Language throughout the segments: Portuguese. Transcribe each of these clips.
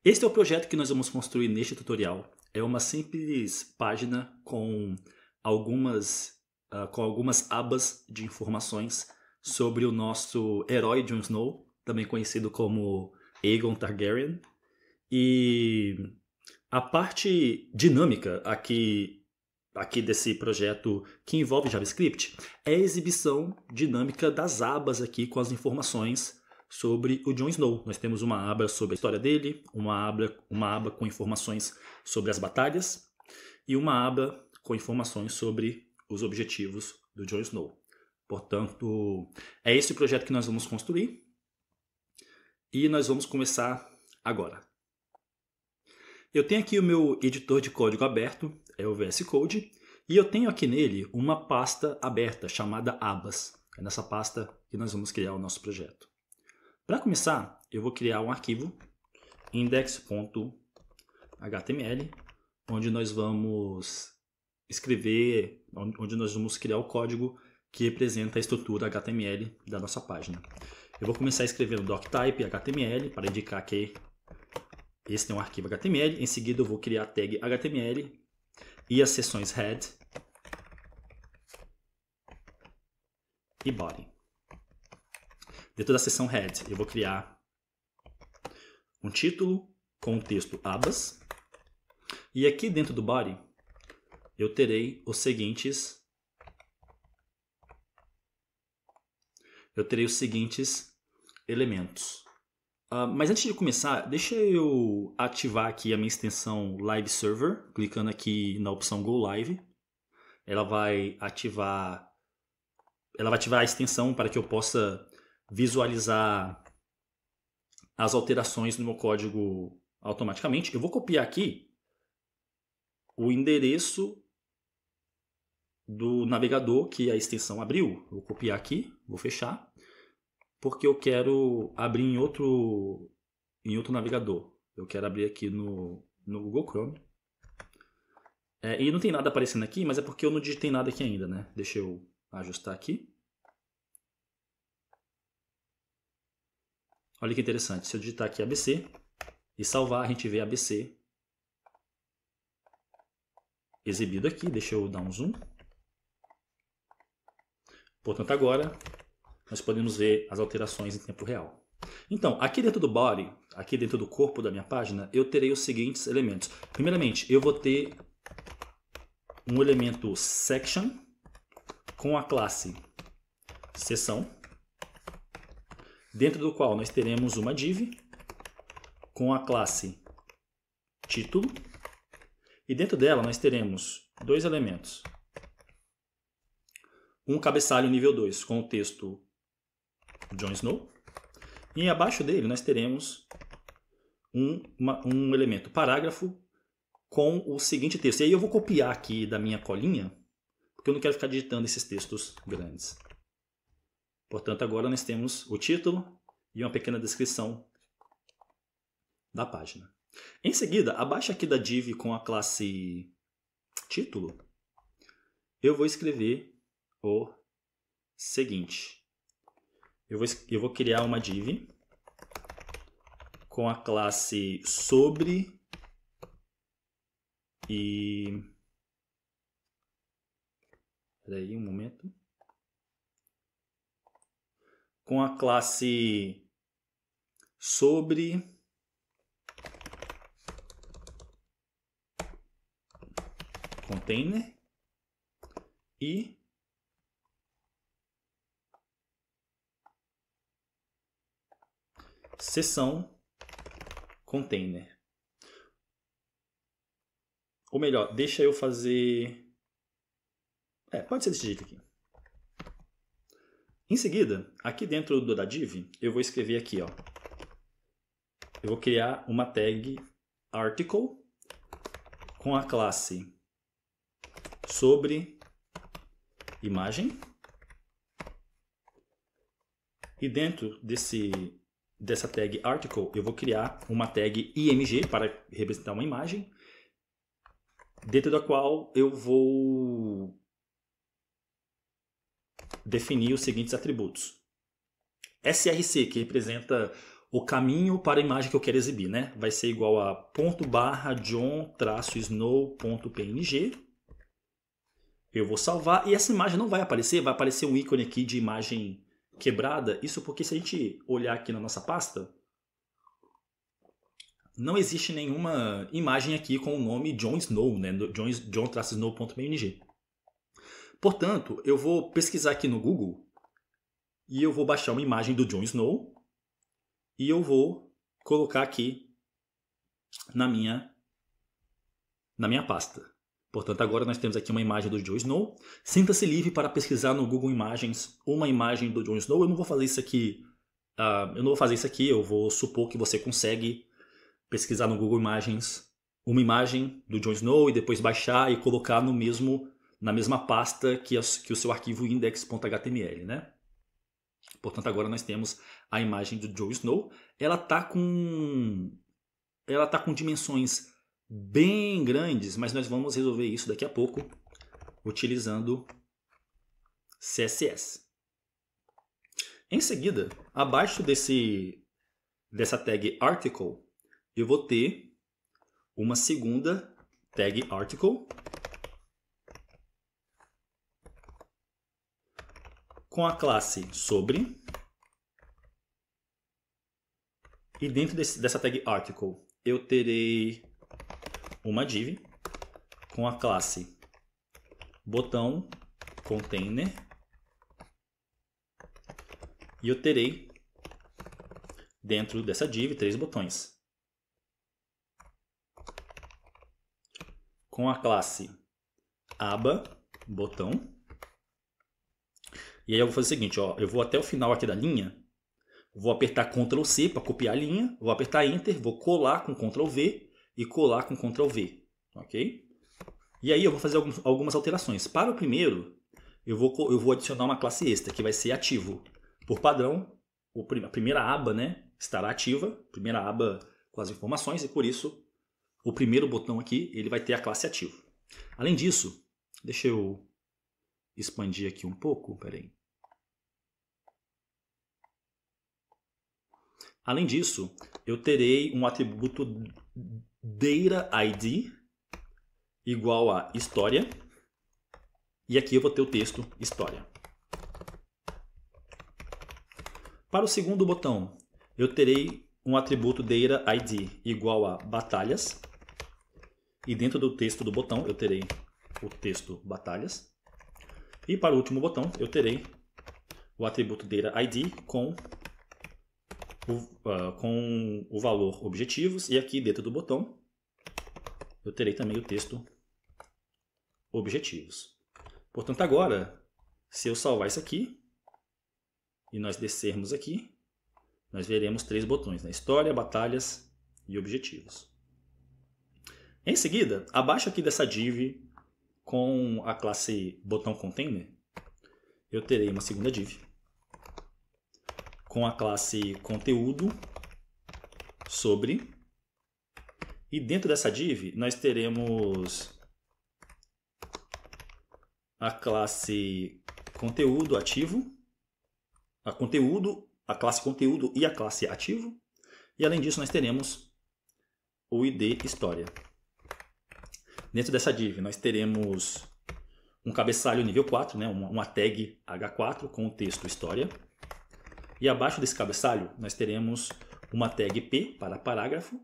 Este é o projeto que nós vamos construir neste tutorial. É uma simples página com algumas abas de informações sobre o nosso herói Jon Snow, também conhecido como Aegon Targaryen. E a parte dinâmica aqui desse projeto que envolve JavaScript é a exibição dinâmica das abas aqui com as informações sobre o Jon Snow. Nós temos uma aba sobre a história dele, uma aba com informações sobre as batalhas e uma aba com informações sobre os objetivos do Jon Snow. Portanto, é esse o projeto que nós vamos construir e nós vamos começar agora. Eu tenho aqui o meu editor de código aberto, é o VS Code, e eu tenho aqui nele uma pasta aberta chamada abas. É nessa pasta que nós vamos criar o nosso projeto. Para começar, eu vou criar um arquivo index.html, onde nós vamos criar o código que representa a estrutura HTML da nossa página. Eu vou começar escrevendo doctype HTML para indicar que esse é um arquivo HTML. Em seguida eu vou criar a tag HTML e as seções head e body. Dentro da seção head eu vou criar um título com o texto abas. E aqui dentro do body eu terei os seguintes elementos. Mas antes de começar, deixa eu ativar aqui a minha extensão Live Server, clicando aqui na opção Go Live. Ela vai ativar a extensão para que eu possa visualizar as alterações no meu código automaticamente. Eu vou copiar aqui o endereço do navegador que a extensão abriu. Eu vou copiar aqui, vou fechar, porque eu quero abrir em outro navegador. Eu quero abrir aqui no Google Chrome. E não tem nada aparecendo aqui, mas é porque eu não digitei nada aqui ainda, né? Deixa eu ajustar aqui. Olha que interessante. Se eu digitar aqui ABC e salvar, a gente vê ABC exibido aqui. Deixa eu dar um zoom. Portanto, agora nós podemos ver as alterações em tempo real. Então, aqui dentro do body, aqui dentro do corpo da minha página, eu terei os seguintes elementos. Primeiramente, eu vou ter um elemento section com a classe seção, dentro do qual nós teremos uma div com a classe título, e dentro dela nós teremos dois elementos. Um cabeçalho nível 2 com o texto Jon Snow, e abaixo dele nós teremos um elemento parágrafo com o seguinte texto. E aí eu vou copiar aqui da minha colinha, porque eu não quero ficar digitando esses textos grandes. Portanto, agora nós temos o título e uma pequena descrição da página. Em seguida, abaixo aqui da div com a classe título, eu vou escrever o seguinte. Eu vou criar uma div com a classe sobre e... Espera aí um momento. Com a classe sobre container e seção container. Ou melhor, deixa eu fazer... pode ser desse jeito aqui. Em seguida, aqui dentro da div, eu vou escrever aqui, ó. Eu vou criar uma tag article com a classe sobre imagem. E dentro dessa tag article, eu vou criar uma tag img para representar uma imagem, dentro da qual eu vou definir os seguintes atributos. src, que representa o caminho para a imagem que eu quero exibir, né? Vai ser igual a .john-snow.png. Eu vou salvar e essa imagem não vai aparecer, vai aparecer um ícone aqui de imagem quebrada. Isso porque se a gente olhar aqui na nossa pasta, não existe nenhuma imagem aqui com o nome Jon Snow, né? John-snow.png. Portanto, eu vou pesquisar aqui no Google e eu vou baixar uma imagem do Jon Snow e eu vou colocar aqui na minha pasta. Portanto, agora nós temos aqui uma imagem do Jon Snow. Sinta-se livre para pesquisar no Google Imagens uma imagem do Jon Snow. Eu não vou fazer isso aqui. Eu vou supor que você consegue pesquisar no Google Imagens uma imagem do Jon Snow e depois baixar e colocar na mesma pasta que o seu arquivo index.html, né? Portanto, agora nós temos a imagem do Jon Snow. Ela está com dimensões bem grandes, mas nós vamos resolver isso daqui a pouco utilizando CSS. Em seguida, abaixo dessa tag article, eu vou ter uma segunda tag article com a classe sobre. E dentro dessa tag article, eu terei uma div com a classe botão container. E eu terei dentro dessa div 3 botões. Com a classe aba botão. E aí eu vou fazer o seguinte, ó, eu vou até o final aqui da linha, vou apertar Ctrl C para copiar a linha, vou apertar Enter, vou colar com Ctrl V e colar com Ctrl V, ok? E aí eu vou fazer algumas alterações. Para o primeiro, eu vou adicionar uma classe extra, que vai ser ativo. Por padrão, a primeira aba, né, estará ativa, primeira aba com as informações, e por isso o primeiro botão aqui ele vai ter a classe ativo. Além disso, deixa eu expandir aqui um pouco, peraí. Além disso, eu terei um atributo DataID igual a história. E aqui eu vou ter o texto história. Para o segundo botão, eu terei um atributo DataID igual a batalhas. E dentro do texto do botão, eu terei o texto batalhas. E para o último botão, eu terei o atributo DataID com o valor objetivos. E aqui dentro do botão, eu terei também o texto objetivos. Portanto, agora, se eu salvar isso aqui, e nós descermos aqui, nós veremos 3 botões, né? História, batalhas e objetivos. Em seguida, abaixo aqui dessa div com a classe botão container, eu terei uma segunda div com a classe conteúdo sobre. E dentro dessa div nós teremos a classe conteúdo ativo, a classe conteúdo e a classe ativo. E além disso nós teremos o ID história. Dentro dessa div nós teremos um cabeçalho nível 4, né? uma tag H4 com o texto história. E abaixo desse cabeçalho nós teremos uma tag P para parágrafo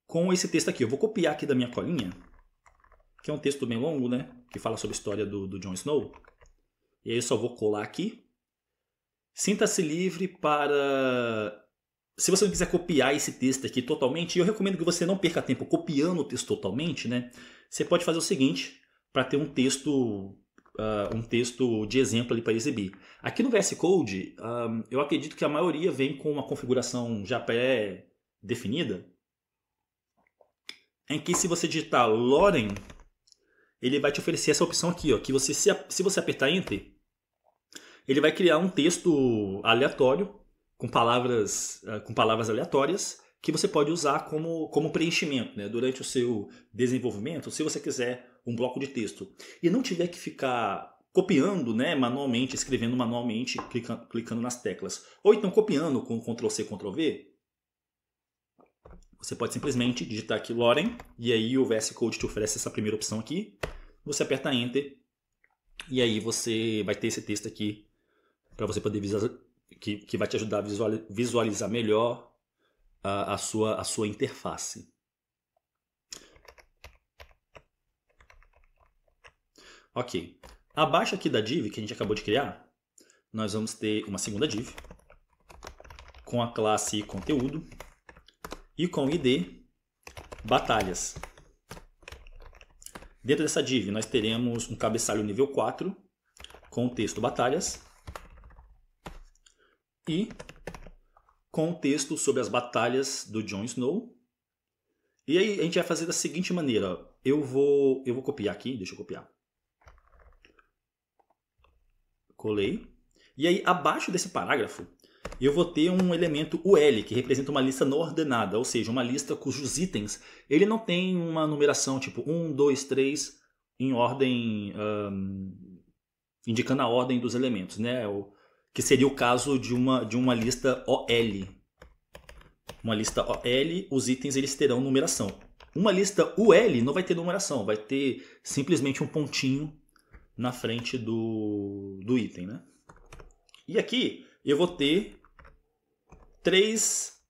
com esse texto aqui. Eu vou copiar aqui da minha colinha, que é um texto bem longo, né? Que fala sobre a história do Jon Snow. E aí eu só vou colar aqui. Sinta-se livre para... Se você não quiser copiar esse texto aqui totalmente, eu recomendo que você não perca tempo copiando o texto totalmente, né? Você pode fazer o seguinte, para ter um texto de exemplo ali para exibir. Aqui no VS Code, eu acredito que a maioria vem com uma configuração já pré-definida, em que se você digitar Loren, ele vai te oferecer essa opção aqui, ó, que você, se você apertar Enter, ele vai criar um texto aleatório, com palavras aleatórias, que você pode usar como preenchimento, né, durante o seu desenvolvimento, se você quiser um bloco de texto. E não tiver que ficar copiando, né, manualmente, escrevendo manualmente, clicando nas teclas. Ou então copiando com Ctrl+C, Ctrl+V. Você pode simplesmente digitar aqui Loren, e aí o VS Code te oferece essa primeira opção aqui. Você aperta Enter, e aí você vai ter esse texto aqui para você poder visualizar, que vai te ajudar a visualizar melhor a sua interface. Ok. Abaixo aqui da div que a gente acabou de criar, nós vamos ter uma segunda div com a classe conteúdo e com o ID batalhas. Dentro dessa div nós teremos um cabeçalho nível 4 com o texto batalhas e com o texto sobre as batalhas do Jon Snow. E aí a gente vai fazer da seguinte maneira. Eu vou copiar aqui, deixa eu copiar. Colei. E aí abaixo desse parágrafo eu vou ter um elemento UL, que representa uma lista não ordenada, ou seja, uma lista cujos itens ele não tem uma numeração tipo 1, 2, 3 em ordem, indicando a ordem dos elementos, né? Que seria o caso de uma lista OL. Uma lista OL, os itens eles terão numeração. Uma lista UL não vai ter numeração, vai ter simplesmente um pontinho na frente do item, né? E aqui eu vou ter três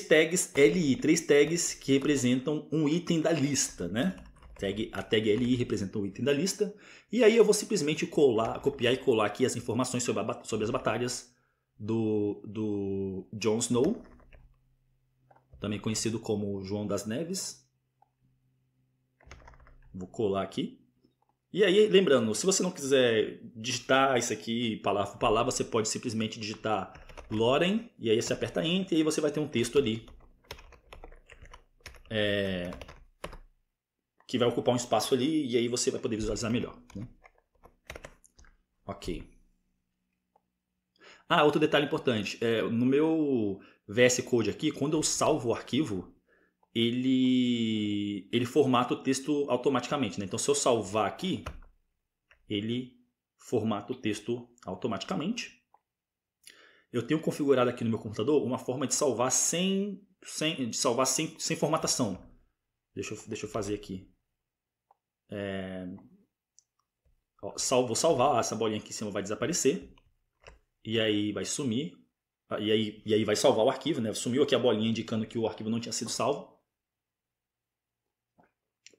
tags LI, três tags que representam um item da lista, né? A tag LI representa um item da lista. E aí eu vou simplesmente copiar e colar aqui as informações sobre as batalhas do Jon Snow, também conhecido como João das Neves. Vou colar aqui. E aí, lembrando, se você não quiser digitar isso aqui palavra por palavra, você pode simplesmente digitar Loren, e aí você aperta Enter, e aí você vai ter um texto ali que vai ocupar um espaço ali, e aí você vai poder visualizar melhor, né? Ok. Outro detalhe importante. No meu VS Code aqui, quando eu salvo o arquivo, ele formata o texto automaticamente, né? Então, se eu salvar aqui, ele formata o texto automaticamente. Eu tenho configurado aqui no meu computador uma forma de salvar sem formatação. Deixa eu fazer aqui. Vou salvar, essa bolinha aqui em cima vai desaparecer. E aí vai sumir. E aí vai salvar o arquivo, né? Sumiu aqui a bolinha indicando que o arquivo não tinha sido salvo.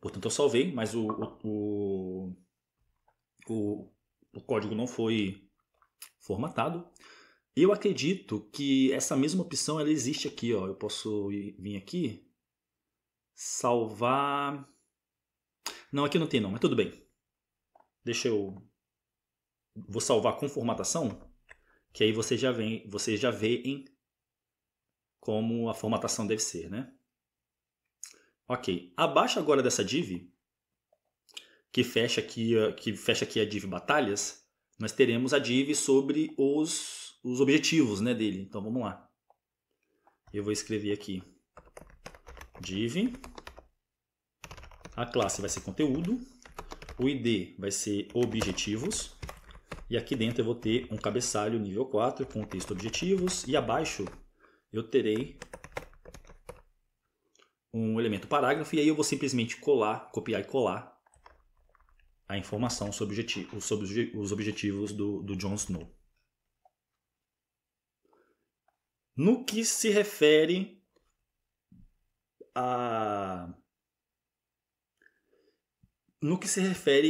Portanto, eu salvei, mas o código não foi formatado. Eu acredito que essa mesma opção ela existe aqui. Ó. Eu posso vir aqui, salvar... Não, aqui não tem não, mas tudo bem. Vou salvar com formatação, que aí vocês já veem como a formatação deve ser, né? Ok, abaixo agora dessa div, que fecha aqui a div batalhas, nós teremos a div sobre os objetivos, né, dele. Então vamos lá. Eu vou escrever aqui div, a classe vai ser conteúdo, o ID vai ser objetivos, e aqui dentro eu vou ter um cabeçalho nível 4 com o texto objetivos, e abaixo eu terei um elemento parágrafo, e aí eu vou simplesmente copiar e colar a informação sobre os objetivos do Jon Snow. No que se refere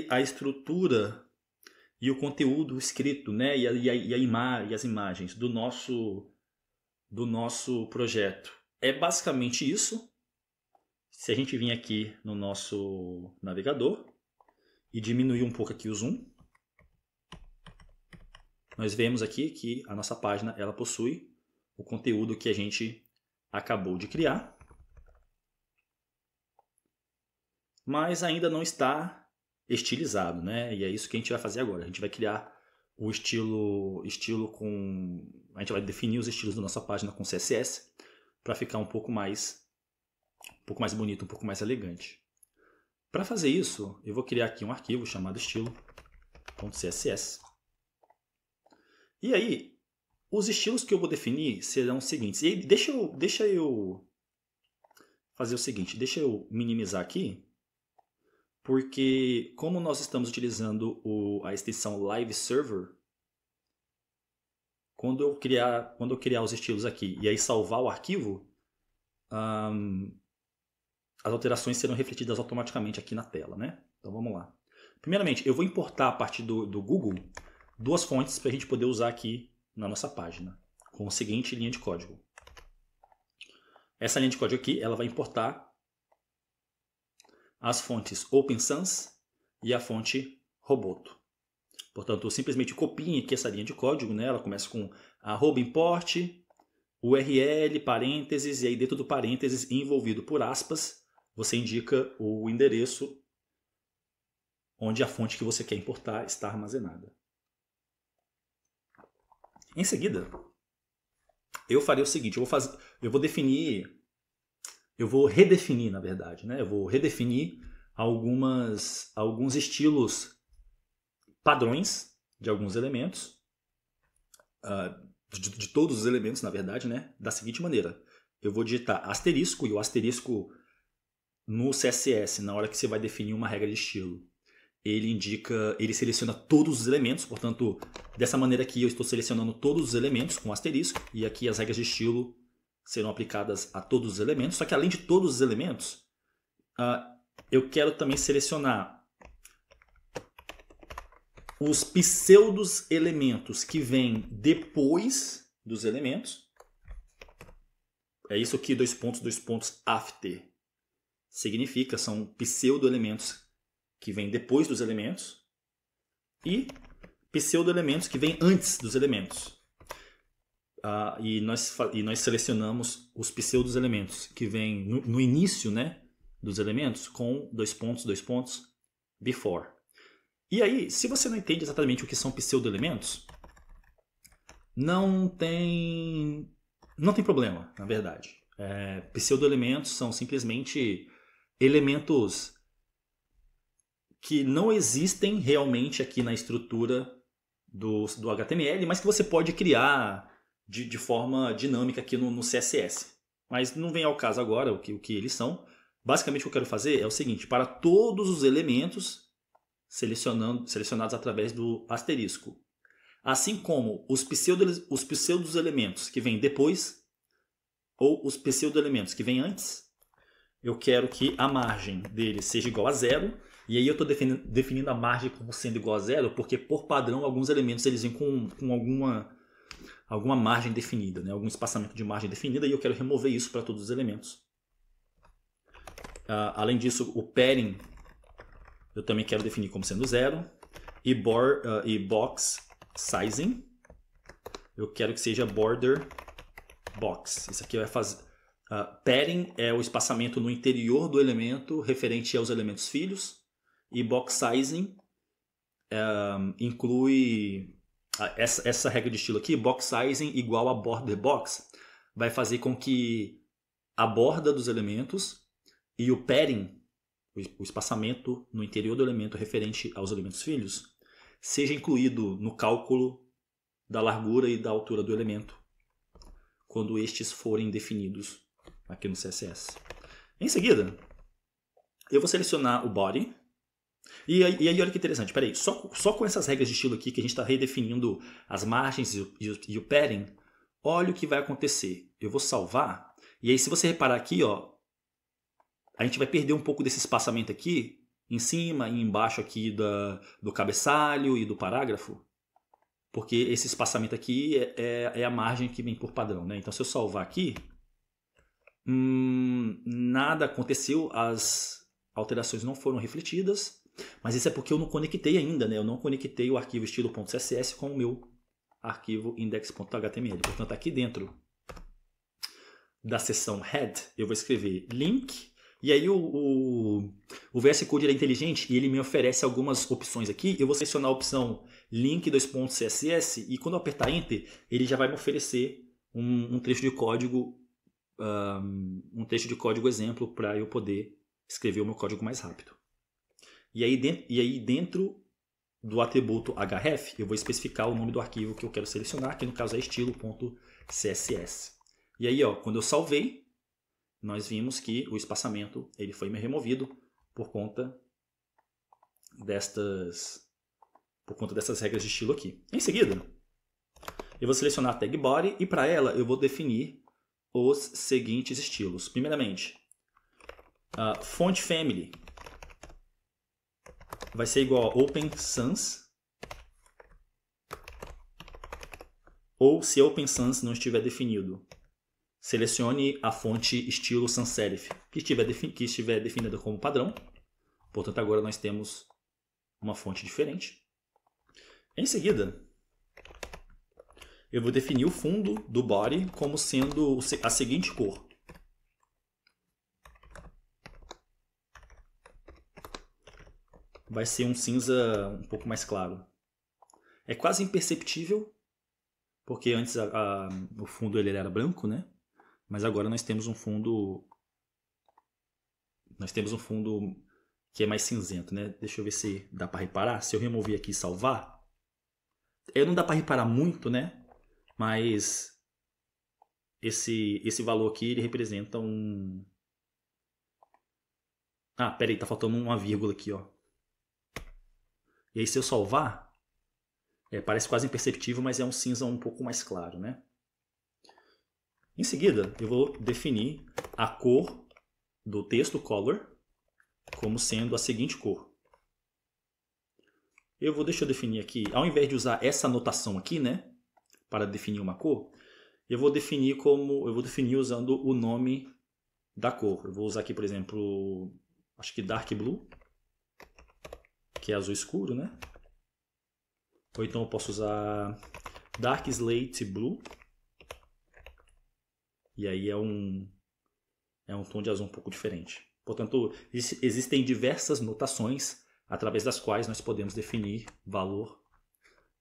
à estrutura e o conteúdo escrito, né, e as imagens do nosso projeto, é basicamente isso. Se a gente vir aqui no nosso navegador e diminuir um pouco aqui o zoom, nós vemos aqui que a nossa página ela possui o conteúdo que a gente acabou de criar, mas ainda não está estilizado, né? E é isso que a gente vai fazer agora. A gente vai criar o estilo com... A gente vai definir os estilos da nossa página com CSS para ficar um pouco mais bonito, um pouco mais elegante. Para fazer isso, eu vou criar aqui um arquivo chamado estilo.css. E aí, os estilos que eu vou definir serão os seguintes. E aí, deixa eu fazer o seguinte, deixa eu minimizar aqui, porque como nós estamos utilizando a extensão Live Server, quando eu criar os estilos aqui e aí salvar o arquivo, as alterações serão refletidas automaticamente aqui na tela, né? Então vamos lá. Primeiramente, eu vou importar a partir do Google 2 fontes para a gente poder usar aqui na nossa página, com a seguinte linha de código. Essa linha de código aqui, ela vai importar as fontes OpenSans e a fonte Roboto. Portanto, simplesmente copiem aqui essa linha de código, né? Ela começa com @import, URL, parênteses, e aí dentro do parênteses, envolvido por aspas, você indica o endereço onde a fonte que você quer importar está armazenada. Em seguida, eu farei o seguinte, eu vou redefinir, na verdade, né? Eu vou redefinir alguns estilos padrões de alguns elementos, de todos os elementos, na verdade, né? Da seguinte maneira. Eu vou digitar asterisco, e o asterisco no CSS, na hora que você vai definir uma regra de estilo, ele seleciona todos os elementos, portanto, dessa maneira aqui eu estou selecionando todos os elementos com asterisco, e aqui as regras de estilo serão aplicadas a todos os elementos, só que além de todos os elementos, eu quero também selecionar os pseudos elementos que vêm depois dos elementos. É isso aqui, 2 pontos, after. Significa, são pseudo elementos que vêm depois dos elementos e pseudo elementos que vêm antes dos elementos. E nós selecionamos os pseudos elementos que vêm no início, né, dos elementos com 2 pontos, before. E aí, se você não entende exatamente o que são pseudo-elementos, não tem problema, na verdade. Pseudo-elementos são simplesmente elementos que não existem realmente aqui na estrutura do HTML, mas que você pode criar de forma dinâmica aqui no CSS. Mas não vem ao caso agora o que eles são. Basicamente o que eu quero fazer é o seguinte, para todos os elementos selecionados através do asterisco. Assim como os pseudos elementos que vêm depois ou os pseudo elementos que vêm antes, eu quero que a margem deles seja igual a 0. E aí eu estou definindo a margem como sendo igual a 0 porque por padrão alguns elementos eles vêm com alguma margem definida, né? Algum espaçamento de margem definida, e eu quero remover isso para todos os elementos. Além disso, o padding eu também quero definir como sendo 0. E box sizing eu quero que seja border box. Isso aqui vai fazer... padding é o espaçamento no interior do elemento referente aos elementos filhos. E box sizing inclui... essa regra de estilo aqui, box sizing igual a border box, vai fazer com que a borda dos elementos e o padding, o espaçamento no interior do elemento referente aos elementos filhos, seja incluído no cálculo da largura e da altura do elemento, quando estes forem definidos aqui no CSS. Em seguida, eu vou selecionar o body. E aí olha que interessante, peraí, só com essas regras de estilo aqui que a gente está redefinindo as margens e o padding, olha o que vai acontecer. Eu vou salvar, e aí se você reparar aqui, ó, a gente vai perder um pouco desse espaçamento aqui, em cima e embaixo aqui do cabeçalho e do parágrafo, porque esse espaçamento aqui é a margem que vem por padrão, né? Então se eu salvar aqui, nada aconteceu, as alterações não foram refletidas, mas isso é porque eu não conectei ainda, né? Eu não conectei o arquivo estilo.css com o meu arquivo index.html. Portanto, aqui dentro da seção head, eu vou escrever link, e aí o VS Code é inteligente e ele me oferece algumas opções aqui. Eu vou selecionar a opção link .css e quando eu apertar Enter, ele já vai me oferecer um trecho de código, exemplo para eu poder escrever o meu código mais rápido. E aí dentro do atributo href, eu vou especificar o nome do arquivo que eu quero selecionar, que no caso é estilo.css. E aí, ó, quando eu salvei, nós vimos que o espaçamento ele foi removido por conta dessas regras de estilo aqui. Em seguida, eu vou selecionar a tag body e para ela eu vou definir os seguintes estilos. Primeiramente, a font family vai ser igual a Open Sans, ou se Open Sans não estiver definido, selecione a fonte estilo sans serif que estiver definida como padrão. Portanto, agora nós temos uma fonte diferente. Em seguida, eu vou definir o fundo do body como sendo a seguinte cor. Vai ser um cinza um pouco mais claro. É quase imperceptível, porque antes o fundo ele era branco, né? Mas agora nós temos um fundo que é mais cinzento, né? Deixa eu ver se dá para reparar. Se eu remover aqui e salvar, não dá para reparar muito, né? Mas esse valor aqui ele representa um... Ah, peraí, tá faltando uma vírgula aqui, ó. E aí se eu salvar, parece quase imperceptível, mas é um cinza um pouco mais claro, né? Em seguida, eu vou definir a cor do texto color como sendo a seguinte cor. Deixa eu definir aqui, ao invés de usar essa notação aqui, né, para definir uma cor, eu vou definir usando o nome da cor. Eu vou usar aqui, por exemplo, acho que dark blue, que é azul escuro, né? Ou então eu posso usar dark slate blue. E aí é um tom de azul um pouco diferente. Portanto, existem diversas notações através das quais nós podemos definir valor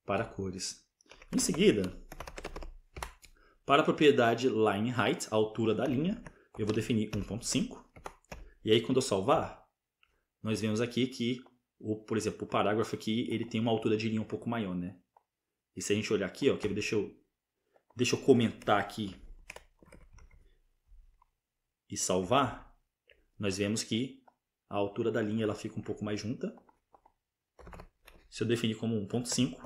para cores. Em seguida, para a propriedade line height, a altura da linha, eu vou definir 1.5. E aí quando eu salvar, nós vemos aqui que, por exemplo, o parágrafo aqui ele tem uma altura de linha um pouco maior, né? E se a gente olhar aqui, ó, deixa eu comentar aqui e salvar, nós vemos que a altura da linha ela fica um pouco mais junta. Se eu definir como 1.5,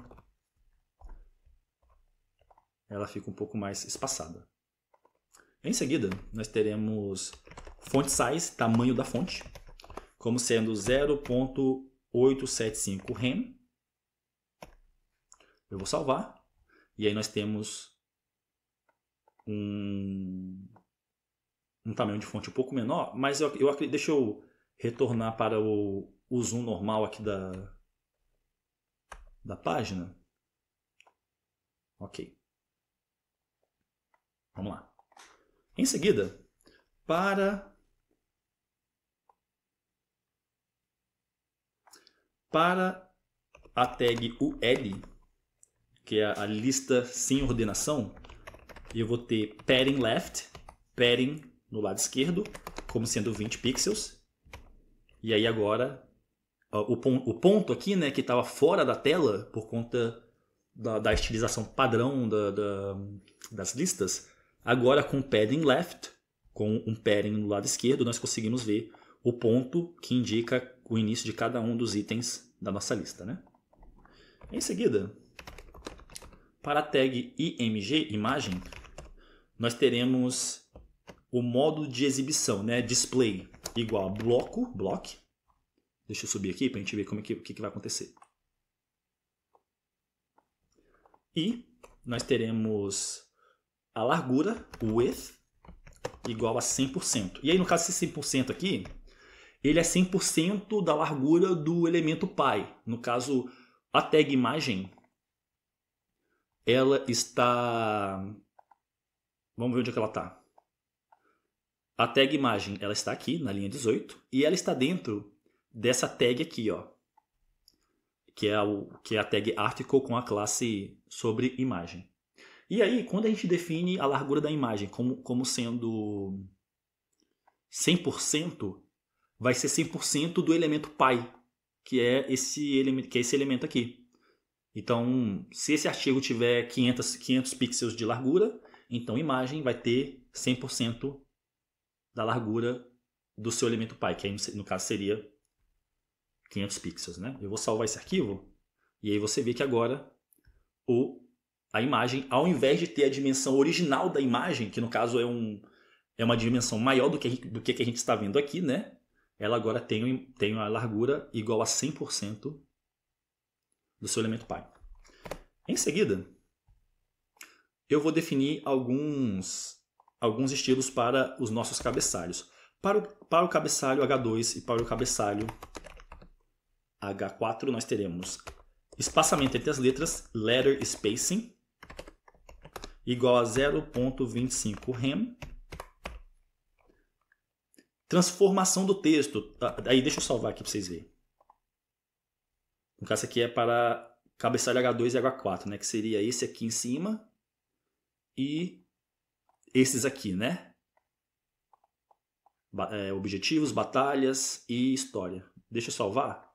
ela fica um pouco mais espaçada. Em seguida, nós teremos font size, tamanho da fonte, como sendo 0.875 rem. Eu vou salvar. E aí nós temos um tamanho de fonte um pouco menor, mas deixa eu retornar para o zoom normal aqui da página. Ok. Vamos lá. Em seguida, para a tag UL, que é a lista sem ordenação, eu vou ter padding left, padding no lado esquerdo, como sendo 20 pixels. E aí agora, o ponto aqui, né, que estava fora da tela, por conta da estilização padrão das listas, agora com padding left, com um padding no lado esquerdo, nós conseguimos ver o ponto que indica o início de cada um dos itens da nossa lista, né? Em seguida, para a tag img, imagem, nós teremos o modo de exibição, né? Display igual a block. Deixa eu subir aqui para a gente ver o que vai acontecer. E nós teremos a largura, width, igual a 100%. E aí, no caso desse 100% aqui, ele é 100% da largura do elemento pi. No caso, a tag imagem, ela está... Vamos ver onde é que ela está. A tag imagem, ela está aqui na linha 18 e ela está dentro dessa tag aqui, ó, que é a tag article com a classe sobre imagem. E aí, quando a gente define a largura da imagem como sendo 100%, vai ser 100% do elemento pi, que é esse elemento aqui. Então, se esse artigo tiver 500 pixels de largura, então a imagem vai ter 100% da largura do seu elemento pi, que aí no caso seria 500 pixels, né? Eu vou salvar esse arquivo e aí você vê que agora a imagem, ao invés de ter a dimensão original da imagem, que no caso é uma dimensão maior do que a gente está vendo aqui, né? Ela agora tem uma largura igual a 100% do seu elemento pi. Em seguida, eu vou definir alguns estilos para os nossos cabeçalhos. Para o cabeçalho H2 e para o cabeçalho H4, nós teremos espaçamento entre as letras, letter spacing, igual a 0.25 rem. Transformação do texto. Aí deixa eu salvar aqui para vocês verem. No caso aqui é para cabeçalho H2 e H4, né? Que seria esse aqui em cima e esses aqui, né? Objetivos, batalhas e história. Deixa eu salvar.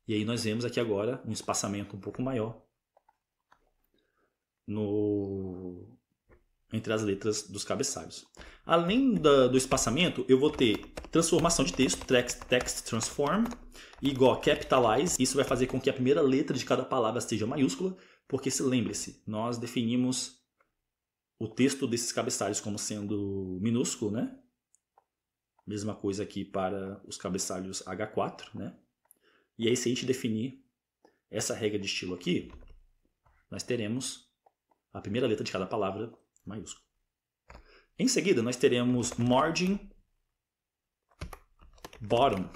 E aí nós vemos aqui agora um espaçamento um pouco maior entre as letras dos cabeçalhos. Além do espaçamento, eu vou ter transformação de texto, text transform, igual a capitalize. Isso vai fazer com que a primeira letra de cada palavra seja maiúscula, porque lembre-se, nós definimos o texto desses cabeçalhos como sendo minúsculo, né? Mesma coisa aqui para os cabeçalhos H4, né? E aí, se a gente definir essa regra de estilo aqui, nós teremos a primeira letra de cada palavra maiúscula. Em seguida, nós teremos margin bottom,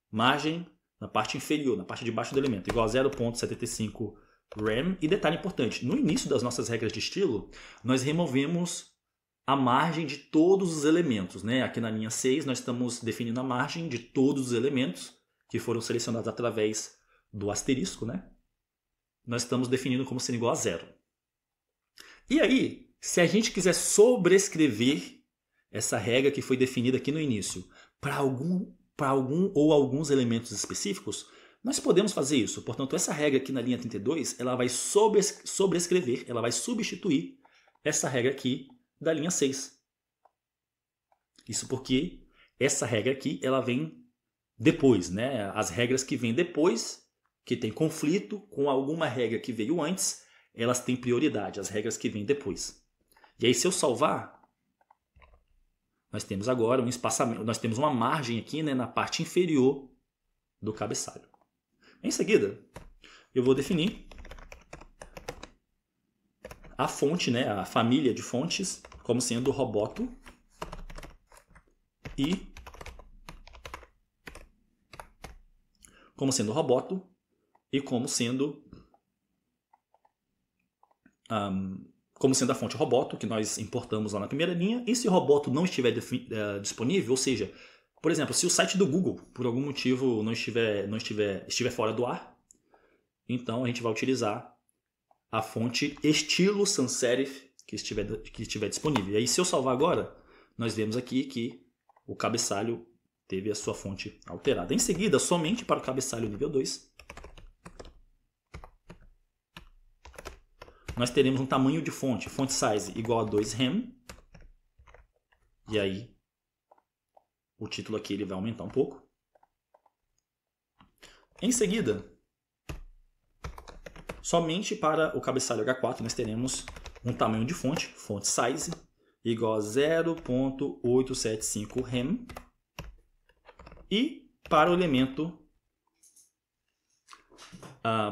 margem na parte inferior, na parte de baixo do elemento, igual a 0.75 rem. E detalhe importante, no início das nossas regras de estilo, nós removemos a margem de todos os elementos, né? Aqui na linha 6, nós estamos definindo a margem de todos os elementos que foram selecionados através do asterisco, né? Nós estamos definindo como sendo igual a 0. E aí, se a gente quiser sobrescrever essa regra que foi definida aqui no início para algum ou alguns elementos específicos, nós podemos fazer isso. Portanto, essa regra aqui na linha 32, ela vai sobrescrever, ela vai substituir essa regra aqui da linha 6. Isso porque essa regra aqui, ela vem depois, né? As regras que vêm depois, que tem conflito com alguma regra que veio antes, elas têm prioridade, as regras que vêm depois. E aí, se eu salvar, nós temos agora um espaçamento, nós temos uma margem aqui, né, na parte inferior do cabeçalho. Em seguida, eu vou definir a fonte, né, a família de fontes, como sendo Roboto e como sendo a fonte Roboto, que nós importamos lá na primeira linha. E se o Roboto não estiver disponível, ou seja, por exemplo, se o site do Google, por algum motivo, estiver fora do ar, então a gente vai utilizar a fonte estilo sans serif que estiver disponível. E aí, se eu salvar agora, nós vemos aqui que o cabeçalho teve a sua fonte alterada. Em seguida, somente para o cabeçalho nível 2, nós teremos um tamanho de fonte size igual a 2 rem. E aí, o título aqui ele vai aumentar um pouco. Em seguida, somente para o cabeçalho H4, nós teremos um tamanho de fonte size igual a 0.875 rem. E para o elemento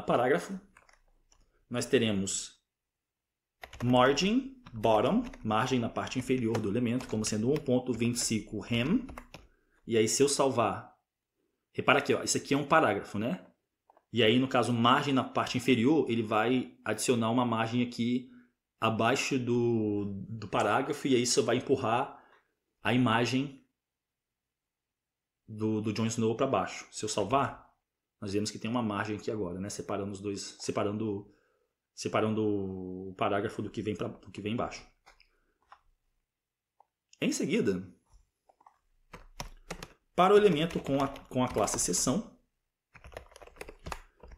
parágrafo, nós teremos margin bottom, margem na parte inferior do elemento, como sendo 1.25 rem. E aí, se eu salvar, repara aqui, ó, isso aqui é um parágrafo, né? E aí, no caso, margem na parte inferior, ele vai adicionar uma margem aqui abaixo do parágrafo, e aí isso vai empurrar a imagem do Jon Snow para baixo. Se eu salvar, nós vemos que tem uma margem aqui agora, né? Separando o parágrafo do que vem embaixo. Em seguida, Para o elemento com a classe seção,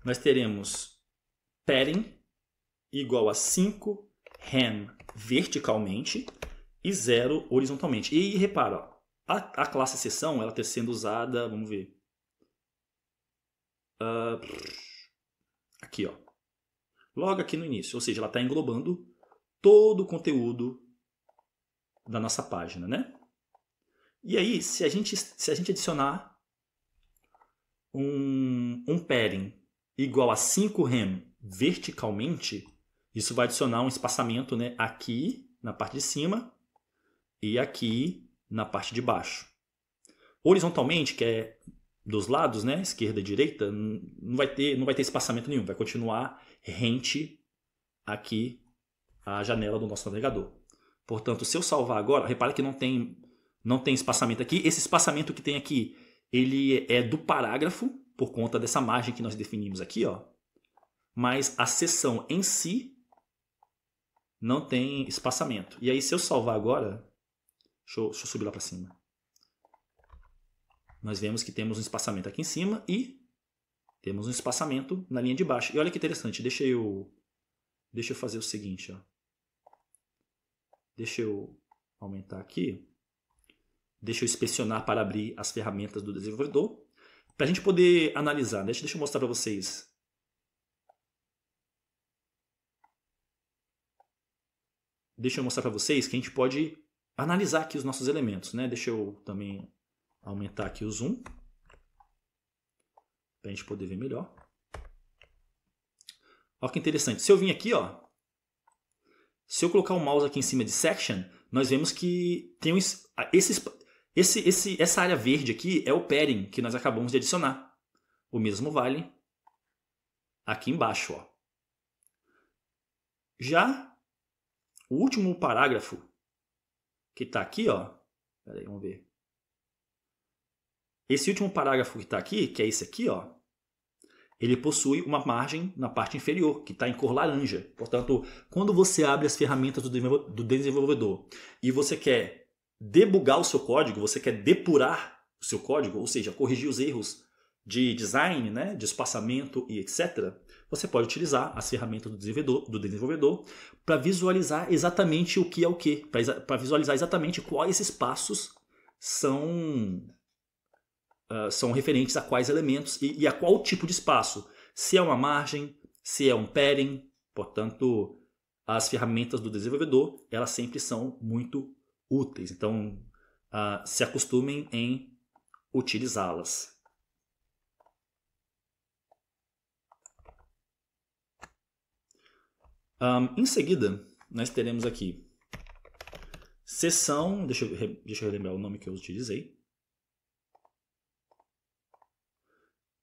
nós teremos padding igual a 5 rem verticalmente e 0 horizontalmente. E repara, ó, a classe seção ela está sendo usada, vamos ver, aqui, ó, logo aqui no início, ou seja, ela está englobando todo o conteúdo da nossa página, né? E aí, se a gente adicionar um padding igual a 5 rem verticalmente, isso vai adicionar um espaçamento, né, aqui na parte de cima e aqui na parte de baixo. Horizontalmente, que é dos lados, né, esquerda e direita, não vai ter espaçamento nenhum, vai continuar rente aqui a janela do nosso navegador. Portanto, se eu salvar agora, repara que não tem espaçamento aqui. Esse espaçamento que tem aqui, ele é do parágrafo, por conta dessa margem que nós definimos aqui, ó. Mas a seção em si não tem espaçamento. E aí, se eu salvar agora, deixa eu subir lá para cima. Nós vemos que temos um espaçamento aqui em cima e temos um espaçamento na linha de baixo. E olha que interessante, deixa eu fazer o seguinte, ó. Deixa eu aumentar aqui. Deixa eu inspecionar para abrir as ferramentas do desenvolvedor. Para a gente poder analisar, deixa eu mostrar para vocês. Deixa eu mostrar para vocês que a gente pode analisar aqui os nossos elementos, né? Deixa eu também aumentar aqui o zoom. Para a gente poder ver melhor. Olha que interessante. Se eu vir aqui, ó. Se eu colocar o mouse aqui em cima de section, nós vemos que tem essa área verde aqui é o padding que nós acabamos de adicionar. O mesmo vale aqui embaixo, ó. Já o último parágrafo que está aqui, ó. Pera aí, vamos ver. Esse último parágrafo que está aqui, que é esse aqui, ó. Ele possui uma margem na parte inferior, que está em cor laranja. Portanto, quando você abre as ferramentas do desenvolvedor e você quer debugar o seu código, você quer depurar o seu código, ou seja, corrigir os erros de design, né, de espaçamento e etc., você pode utilizar as ferramentas do desenvolvedor para visualizar exatamente o que é o que, para visualizar exatamente quais espaços são referentes a quais elementos e a qual tipo de espaço. Se é uma margem, se é um padding. Portanto, as ferramentas do desenvolvedor, elas sempre são muito úteis. Então, se acostumem em utilizá-las. Em seguida, nós teremos aqui seção. Deixa eu relembrar o nome que eu utilizei.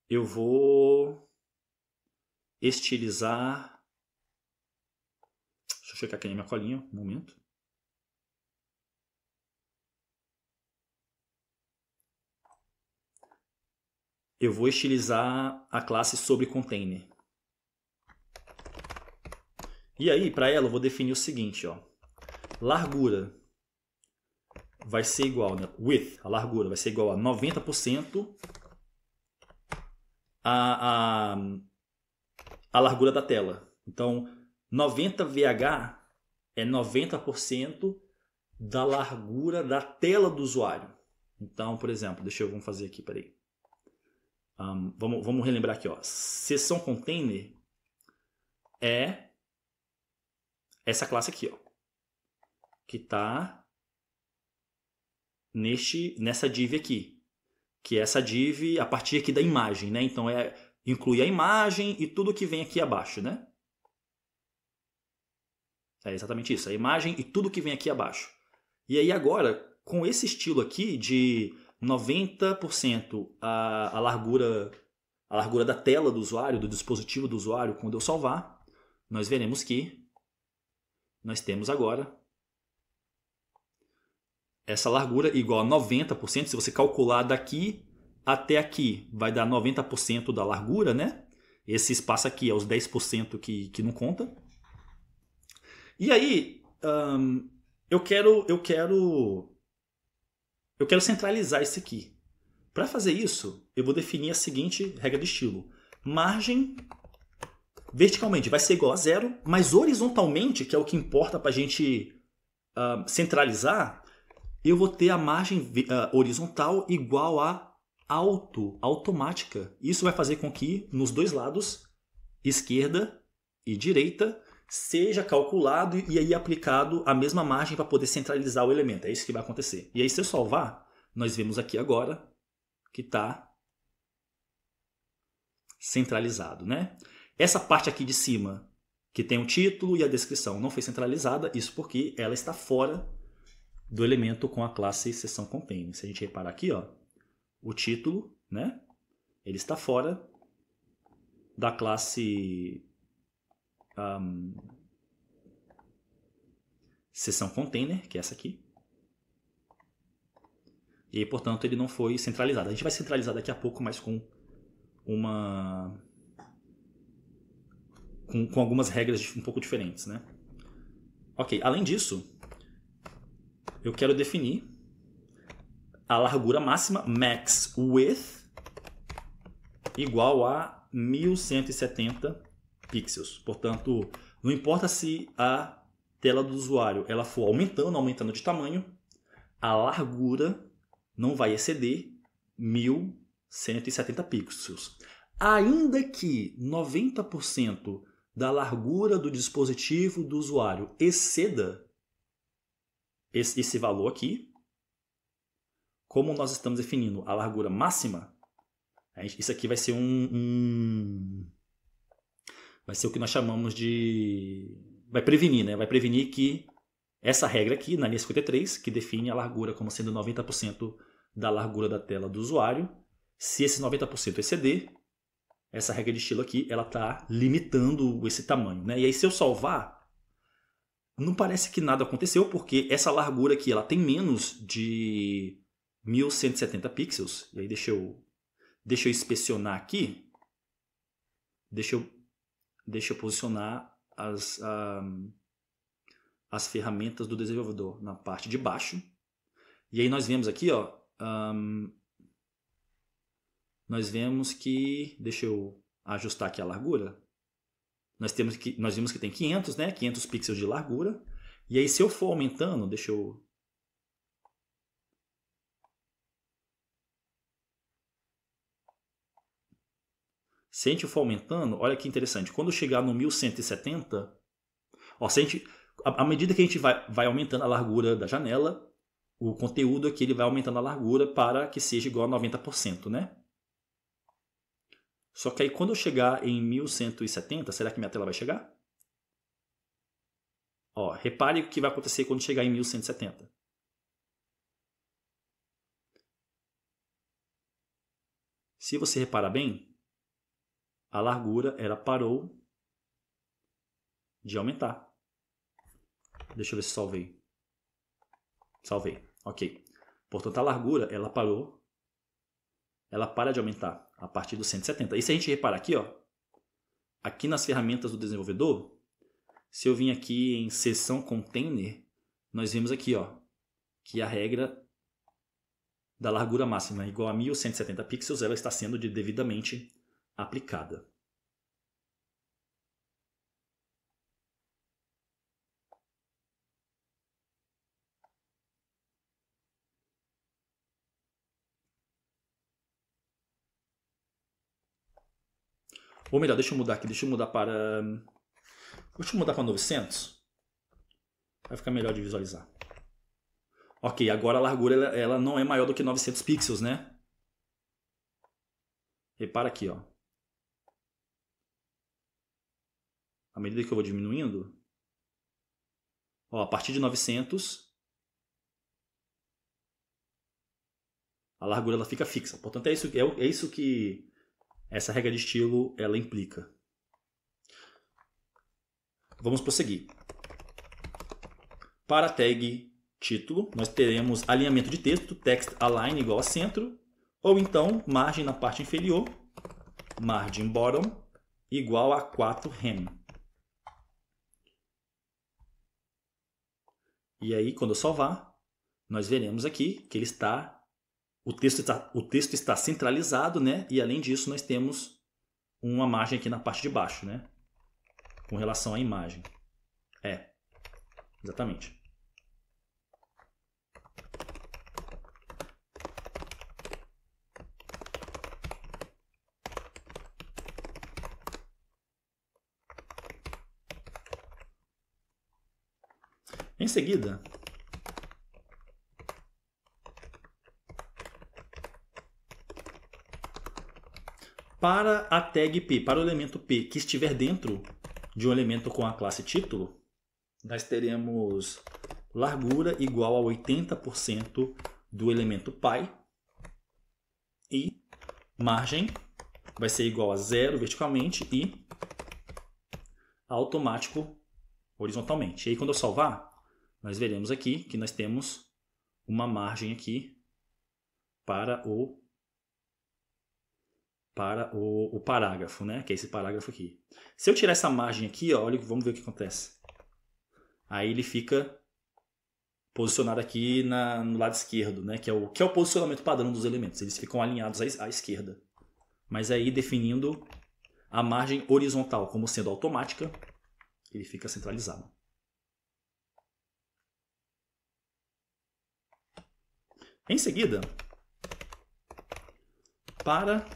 Eu vou estilizar. Deixa eu checar aqui na minha colinha, um momento. Eu vou estilizar a classe sobre container. E aí, para ela, eu vou definir o seguinte, ó. Largura vai ser igual, né? Width, a largura vai ser igual a 90% a largura da tela. Então, 90 VH é 90% da largura da tela do usuário. Então, por exemplo, vamos fazer aqui, peraí. Vamos relembrar aqui, ó. Seção container é essa classe aqui, ó, que está nessa div aqui, que é essa div a partir aqui da imagem, né? Então inclui a imagem e tudo que vem aqui abaixo, né? É exatamente isso, a imagem e tudo que vem aqui abaixo. E aí agora, com esse estilo aqui de 90% a largura da tela do usuário, do dispositivo do usuário, quando eu salvar, nós veremos que nós temos agora essa largura igual a 90%. Se você calcular daqui até aqui, vai dar 90% da largura, né? Esse espaço aqui é os 10% que não conta. E aí, eu quero centralizar isso aqui. Para fazer isso, eu vou definir a seguinte regra de estilo. Margem verticalmente vai ser igual a 0, mas horizontalmente, que é o que importa para a gente centralizar, eu vou ter a margem horizontal igual a automática. Isso vai fazer com que nos dois lados, esquerda e direita, seja calculado e aí aplicado a mesma margem para poder centralizar o elemento. É isso que vai acontecer. E aí, se eu salvar, nós vemos aqui agora que está centralizado, né? Essa parte aqui de cima, que tem o título e a descrição, não foi centralizada, isso porque ela está fora do elemento com a classe seção container. Se a gente reparar aqui, ó, o título, né? Ele está fora da classe seção container, que é essa aqui. E aí, portanto, ele não foi centralizado. A gente vai centralizar daqui a pouco, mas com algumas regras um pouco diferentes, né? Ok, além disso, eu quero definir a largura máxima, max width, igual a 1170 pixels. Portanto, não importa se a tela do usuário ela for aumentando de tamanho, a largura não vai exceder 1170 pixels. Ainda que 90% da largura do dispositivo do usuário exceda esse valor aqui, como nós estamos definindo a largura máxima, isso aqui vai ser vai ser o que nós chamamos de... vai prevenir, né? Vai prevenir que essa regra aqui, na linha 53, que define a largura como sendo 90% da largura da tela do usuário, se esse 90% exceder, essa regra de estilo aqui, ela está limitando esse tamanho, né? E aí, se eu salvar, não parece que nada aconteceu, porque essa largura aqui ela tem menos de 1170 pixels. E aí, deixa eu inspecionar aqui. Deixa eu posicionar as ferramentas do desenvolvedor na parte de baixo. E aí nós vemos aqui, ó, nós vemos que, deixa eu ajustar aqui a largura, nós vimos que tem 500, né? 500 pixels de largura. E aí, se eu for aumentando, se a gente for aumentando, olha que interessante, quando chegar no 1170, ó, à medida que a gente vai aumentando a largura da janela, o conteúdo aqui ele vai aumentando a largura para que seja igual a 90%, né? Só que aí quando eu chegar em 1170, será que minha tela vai chegar? Ó, repare o que vai acontecer quando chegar em 1170. Se você reparar bem, a largura ela parou de aumentar. Deixa eu ver se salvei. Salvei, ok. Portanto, a largura ela para de aumentar a partir do 170. E se a gente reparar aqui, ó, aqui nas ferramentas do desenvolvedor, se eu vim aqui em seção container, nós vemos aqui, ó, que a regra da largura máxima igual a 1170 pixels, ela está sendo devidamente aplicada. Ou melhor, deixa eu mudar aqui, deixa eu mudar para 900. Vai ficar melhor de visualizar. Ok, agora a largura ela não é maior do que 900 pixels, né? Repara aqui, ó. À medida que eu vou diminuindo, ó, a partir de 900, a largura ela fica fixa. Portanto, é isso que essa regra de estilo ela implica. Vamos prosseguir. Para a tag título, nós teremos alinhamento de texto, text align igual a centro, ou então margem na parte inferior, margin bottom igual a 4 rem. E aí, quando eu salvar, nós veremos aqui que ele está o texto está centralizado, né? E além disso, nós temos uma margem aqui na parte de baixo, né? Com relação à imagem. Exatamente. Em seguida, para a tag P, para o elemento P que estiver dentro de um elemento com a classe título, nós teremos largura igual a 80% do elemento pi e margem vai ser igual a 0 verticalmente e automático horizontalmente. E aí quando eu salvar, nós veremos aqui que nós temos uma margem aqui para o parágrafo, né? Que é esse parágrafo aqui. Se eu tirar essa margem aqui, ó, olha, vamos ver o que acontece. Aí ele fica posicionado aqui no lado esquerdo, né? Que é o posicionamento padrão dos elementos. Eles ficam alinhados à esquerda. Mas aí definindo a margem horizontal como sendo automática, ele fica centralizado. Em seguida, para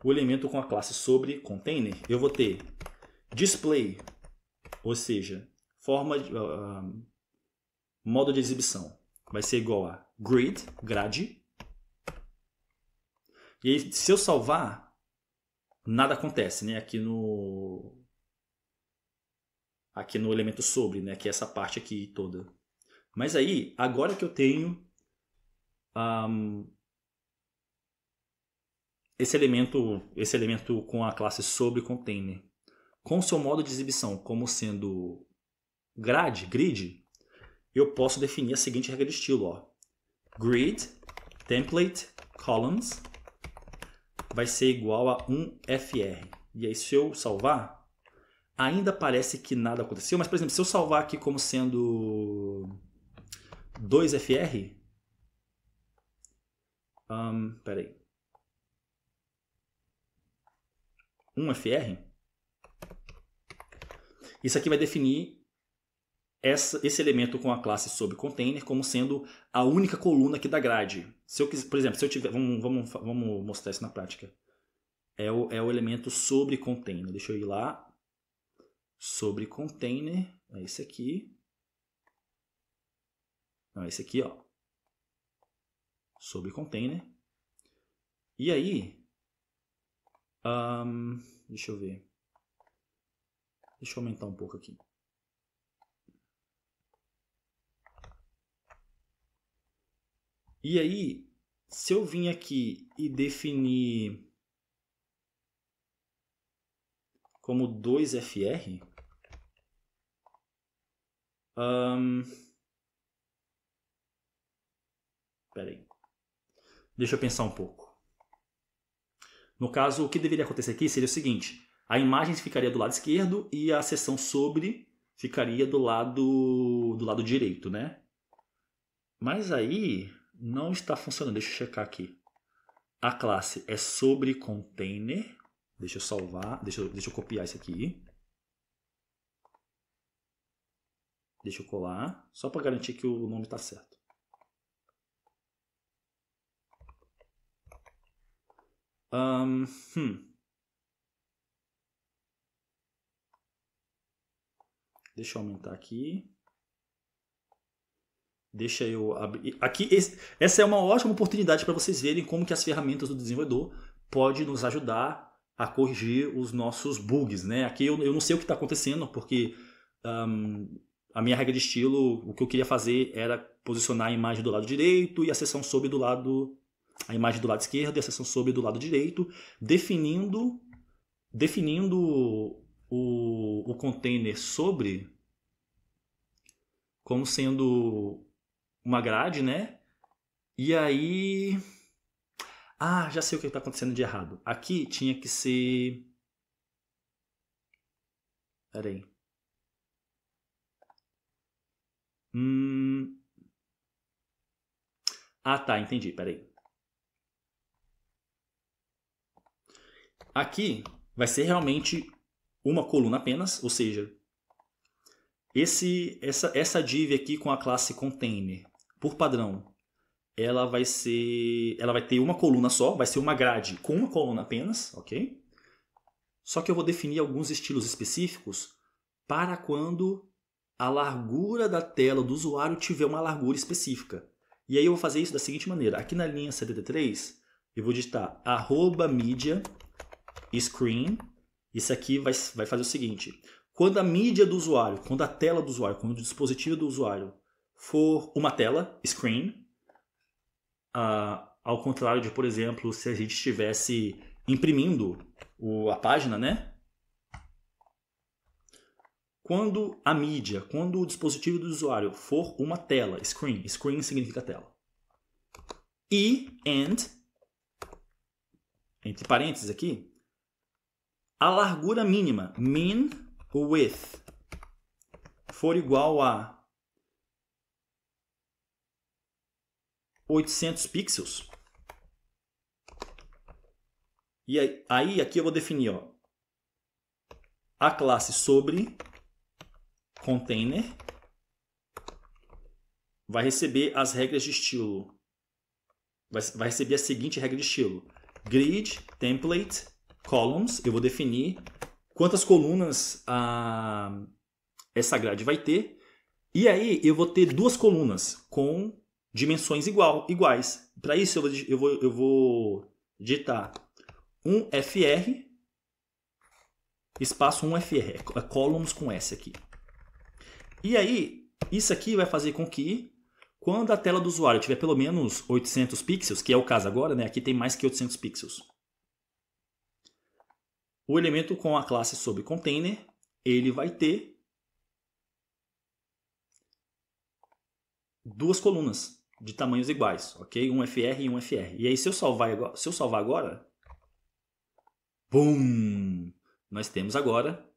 o elemento com a classe sobre container, eu vou ter display, ou seja, modo de exibição. Vai ser igual a grid, grade. E aí, se eu salvar, nada acontece, né? Aqui no elemento sobre, né? Que é essa parte aqui toda. Mas aí, agora que eu tenho esse elemento com a classe sobre container, com seu modo de exibição como sendo grid, eu posso definir a seguinte regra de estilo, ó. Grid template columns vai ser igual a 1fr. E aí, se eu salvar, ainda parece que nada aconteceu, mas, por exemplo, se eu salvar aqui como sendo 2fr, peraí, 1fr, isso aqui vai definir esse elemento com a classe sobre container como sendo a única coluna aqui da grade. Se eu quiser, por exemplo, se eu tiver, vamos mostrar isso na prática. É o elemento sobre container. Deixa eu ir lá. Sobre container, é esse aqui. Não, é esse aqui, ó. Sobre container. E aí, deixa eu ver. Deixa eu aumentar um pouco aqui. E aí, se eu vim aqui e definir como 2fr, peraí. Deixa eu pensar um pouco. No caso, o que deveria acontecer aqui seria o seguinte: a imagem ficaria do lado esquerdo e a seção sobre ficaria do lado direito, né? Mas aí não está funcionando. Deixa eu checar aqui. A classe é sobre container. Deixa eu salvar. Deixa eu copiar isso aqui. Deixa eu colar. Só para garantir que o nome está certo. Deixa eu aumentar aqui. Deixa eu abrir. Aqui, essa é uma ótima oportunidade para vocês verem como que as ferramentas do desenvolvedor podem nos ajudar a corrigir os nossos bugs, né? Aqui eu não sei o que está acontecendo, porque a minha regra de estilo, o que eu queria fazer era posicionar a imagem do lado direito e a seção sobre do lado... a imagem do lado esquerdo e a seção sobre do lado direito, definindo o container sobre como sendo uma grade, né? E aí... já sei o que está acontecendo de errado. Aqui tinha que ser... Peraí. Tá, entendi, peraí. Aqui vai ser realmente uma coluna apenas, ou seja, essa div aqui com a classe container, por padrão, ela vai ter uma coluna só, vai ser uma grade com uma coluna apenas, ok? Só que eu vou definir alguns estilos específicos para quando a largura da tela do usuário tiver uma largura específica. E aí eu vou fazer isso da seguinte maneira. Aqui na linha 73, eu vou digitar @media screen. Isso aqui vai fazer o seguinte. Quando a mídia do usuário, quando a tela do usuário, quando o dispositivo do usuário for uma tela, screen, ao contrário de, por exemplo, se a gente estivesse imprimindo a página, né? Quando a mídia, quando o dispositivo do usuário for uma tela, screen significa tela. And, entre parênteses aqui, a largura mínima, min width, for igual a 800 pixels. E aí aqui eu vou definir, ó, a classe sobre container vai receber as regras de estilo. Vai receber a seguinte regra de estilo. Grid, template, columns. Eu vou definir quantas colunas essa grade vai ter. E aí eu vou ter duas colunas com dimensões iguais. Para isso eu vou digitar um FR, espaço 1FR, columns com S aqui. E aí, isso aqui vai fazer com que, quando a tela do usuário tiver pelo menos 800 pixels, que é o caso agora, né? Aqui tem mais que 800 pixels. O elemento com a classe sobre container, ele vai ter duas colunas de tamanhos iguais, ok? Um FR e um FR. E aí, se eu salvar agora, bum! Nós temos agora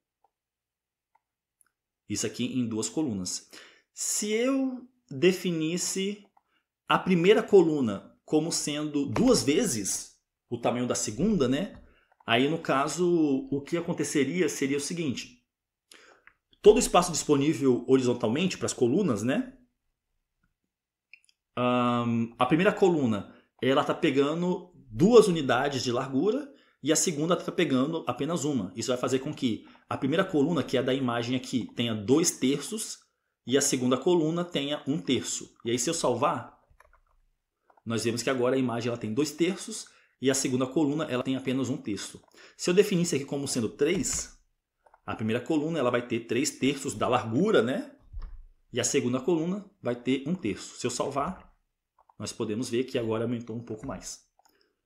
isso aqui em duas colunas. Se eu definisse a primeira coluna como sendo duas vezes o tamanho da segunda, né? Aí, no caso, o que aconteceria seria o seguinte. Todo o espaço disponível horizontalmente para as colunas, né? A primeira coluna ela está pegando 2 unidades de largura e a segunda está pegando apenas uma. Isso vai fazer com que a primeira coluna, que é da imagem aqui, tenha 2/3 e a segunda coluna tenha 1/3. E aí, se eu salvar, nós vemos que agora a imagem ela tem 2/3 e a segunda coluna ela tem apenas 1/3. Se eu definisse aqui como sendo 3, a primeira coluna ela vai ter 3/3 da largura, né? E a segunda coluna vai ter 1/3. Se eu salvar, nós podemos ver que agora aumentou um pouco mais.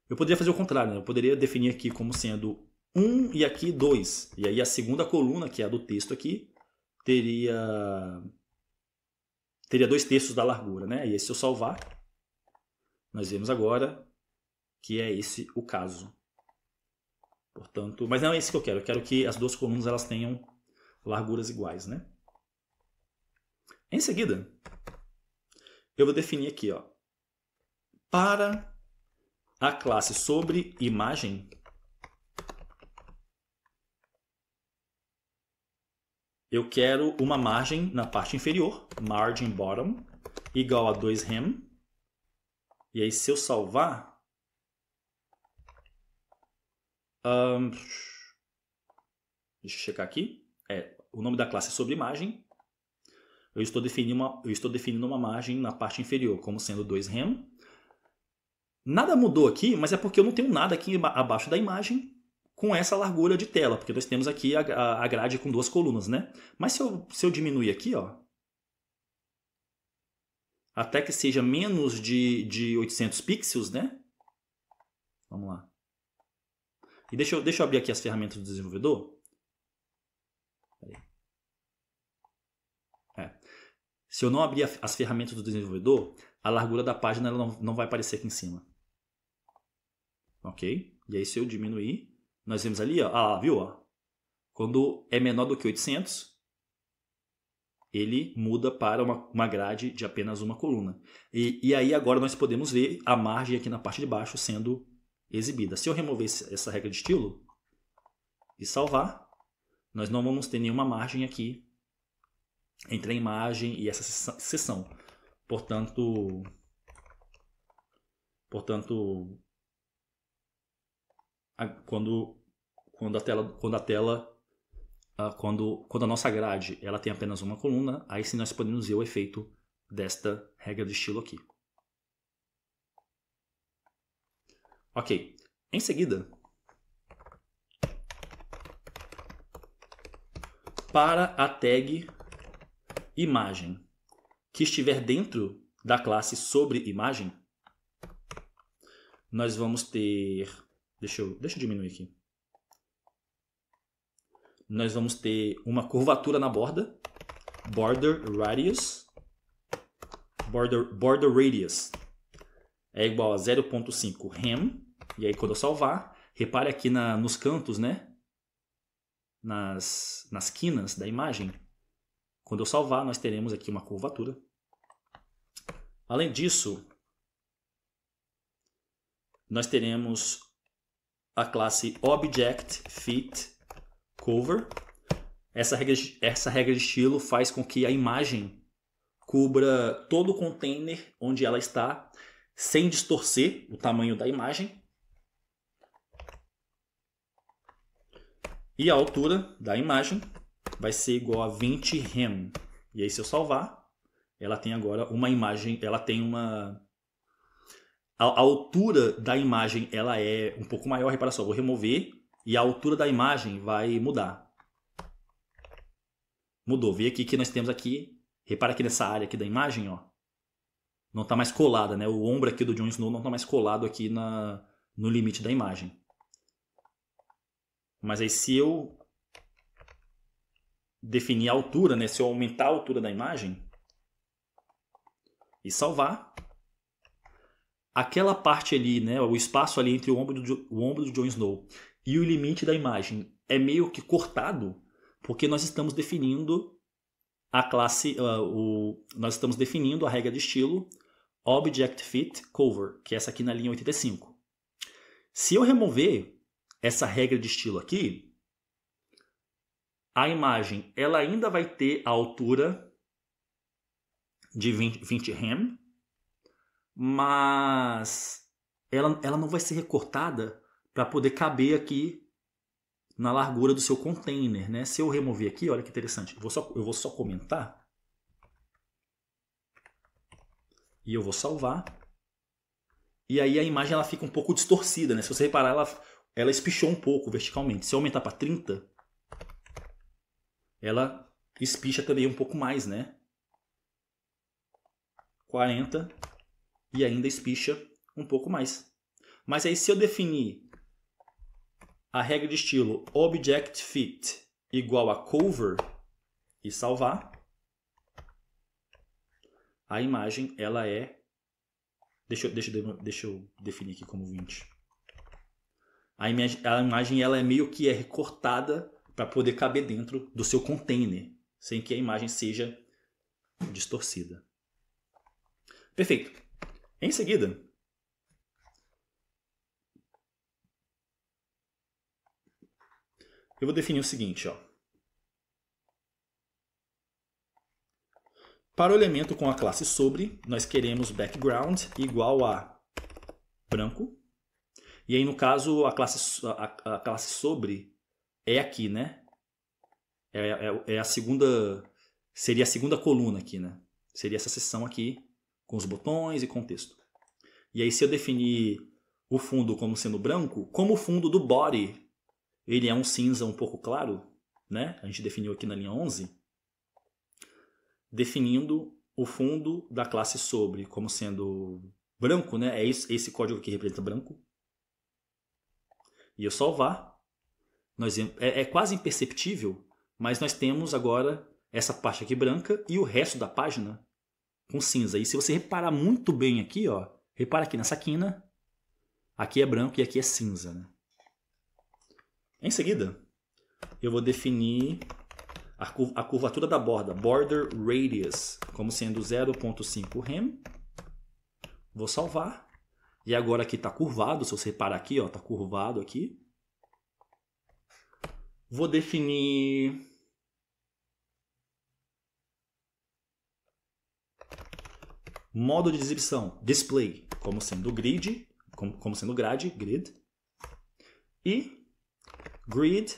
Eu poderia fazer o contrário, né? Eu poderia definir aqui como sendo 1 e aqui 2. E aí a segunda coluna, que é a do texto aqui, teria 2/3 da largura, né? E aí, se eu salvar, nós vemos agora que é esse o caso. Portanto, mas não é esse que eu quero. Eu quero que as duas colunas elas tenham larguras iguais, né? Em seguida, eu vou definir aqui, ó, para a classe sobre imagem, eu quero uma margem na parte inferior, margin bottom, igual a 2rem. E aí, se eu salvar, deixa eu checar aqui. O nome da classe é sobre imagem. Eu estou definindo uma margem na parte inferior como sendo 2rem. Nada mudou aqui, mas é porque eu não tenho nada aqui abaixo da imagem com essa largura de tela, porque nós temos aqui a grade com duas colunas, né? Mas se eu diminuir aqui, ó, até que seja menos de 800 pixels, né? Vamos lá. E deixa eu abrir aqui as ferramentas do desenvolvedor. Se eu não abrir as ferramentas do desenvolvedor, a largura da página ela não vai aparecer aqui em cima. Ok? E aí, se eu diminuir, nós vemos ali, ó, viu? Ó, quando é menor do que 800, ele muda para uma grade de apenas uma coluna. E aí, agora, nós podemos ver a margem aqui na parte de baixo sendo exibida. Se eu remover essa regra de estilo, e salvar, nós não vamos ter nenhuma margem aqui entre a imagem e essa seção. Portanto, quando a nossa grade ela tem apenas uma coluna, aí sim nós podemos ver o efeito desta regra de estilo aqui. Ok, em seguida, para a tag imagem que estiver dentro da classe sobre imagem, nós vamos ter... Deixa eu diminuir aqui. Nós vamos ter uma curvatura na borda, border radius é igual a 0.5 rem, e aí quando eu salvar, repare aqui nos cantos, né? Nas quinas da imagem. Quando eu salvar, nós teremos aqui uma curvatura. Além disso, nós teremos a classe ObjectFitCover. Essa regra de estilo faz com que a imagem cubra todo o container onde ela está, sem distorcer o tamanho da imagem. E a altura da imagem vai ser igual a 20 rem. E aí se eu salvar, ela tem agora uma imagem, ela tem uma... A altura da imagem ela é um pouco maior, repara só, vou remover e a altura da imagem vai mudar. Mudou, vê aqui que nós temos aqui, repara aqui nessa área aqui da imagem, ó, não está mais colada, né? O ombro aqui do Jon Snow não está mais colado aqui no limite da imagem. Mas aí se eu definir a altura, né? Se eu aumentar a altura da imagem e salvar, aquela parte ali, né? O espaço ali entre o ombro do Jon Snow e o limite da imagem é meio que cortado, porque nós estamos definindo a classe, nós estamos definindo a regra de estilo ObjectFitCover, que é essa aqui na linha 85. Se eu remover essa regra de estilo aqui, a imagem ela ainda vai ter a altura de 20 rem, mas ela não vai ser recortada para poder caber aqui na largura do seu container, né? Se eu remover aqui, olha que interessante, eu vou só comentar e eu vou salvar. E aí a imagem ela fica um pouco distorcida, né? Se você reparar, ela espichou um pouco verticalmente. Se eu aumentar para 30, ela espicha também um pouco mais, né? 40 e ainda espicha um pouco mais. Mas aí se eu definir a regra de estilo ObjectFit igual a cover e salvar, a imagem ela é... Deixa eu definir aqui como 20. A imagem ela é meio que recortada para poder caber dentro do seu container, sem que a imagem seja distorcida. Perfeito. Em seguida, eu vou definir o seguinte, ó. Para o elemento com a classe sobre, nós queremos background igual a branco. E aí, no caso, a classe sobre é aqui, né? É a segunda... Seria a segunda coluna aqui, né? Seria essa seção aqui, com os botões e contexto. E aí, se eu definir o fundo como sendo branco, como o fundo do body ele é um cinza um pouco claro, né? A gente definiu aqui na linha 11. Definindo o fundo da classe sobre como sendo branco, né? É esse código que representa branco. E eu salvar. É quase imperceptível, mas nós temos agora essa parte aqui branca e o resto da página com cinza. E se você reparar muito bem aqui, ó, repara aqui nessa quina, aqui é branco e aqui é cinza, né? Em seguida, eu vou definir a curvatura da borda, border radius, como sendo 0.5 rem. Vou salvar. E agora aqui está curvado, se você reparar aqui, está curvado aqui. Vou definir modo de exibição, display, como sendo grid, como sendo grade, grid. E grid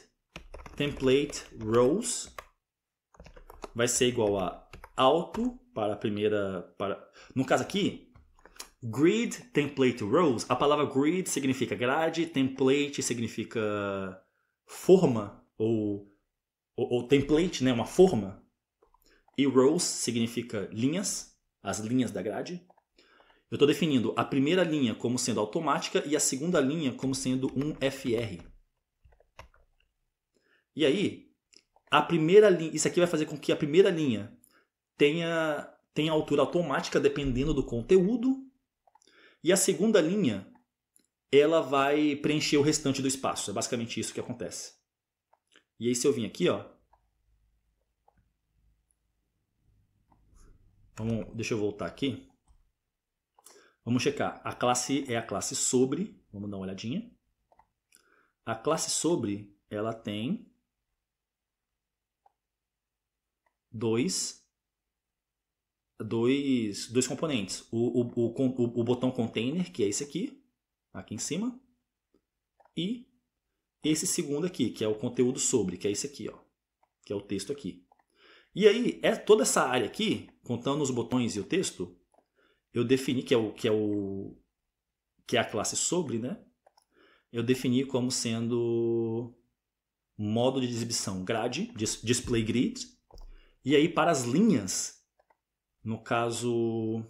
template rows vai ser igual a auto para a primeira... No caso aqui, grid template rows, a palavra grid significa grade, template significa forma, ou template, né, uma forma. E rows significa linhas, as linhas da grade. Eu estou definindo a primeira linha como sendo automática e a segunda linha como sendo um FR. E aí, a primeira linha, isso aqui vai fazer com que a primeira linha tenha altura automática dependendo do conteúdo. E a segunda linha, ela vai preencher o restante do espaço. É basicamente isso que acontece. E aí se eu vim aqui, ó. Deixa eu voltar aqui. Vamos checar. A classe é a classe sobre. Vamos dar uma olhadinha. A classe sobre, ela tem dois componentes. O botão container, que é esse aqui em cima. E esse segundo aqui, que é o conteúdo sobre, que é esse aqui, ó, que é o texto aqui. E aí, toda essa área aqui, contando os botões e o texto, eu defini que é a classe sobre, né? Eu defini como sendo modo de exibição grade, display grid. E aí para as linhas, no caso,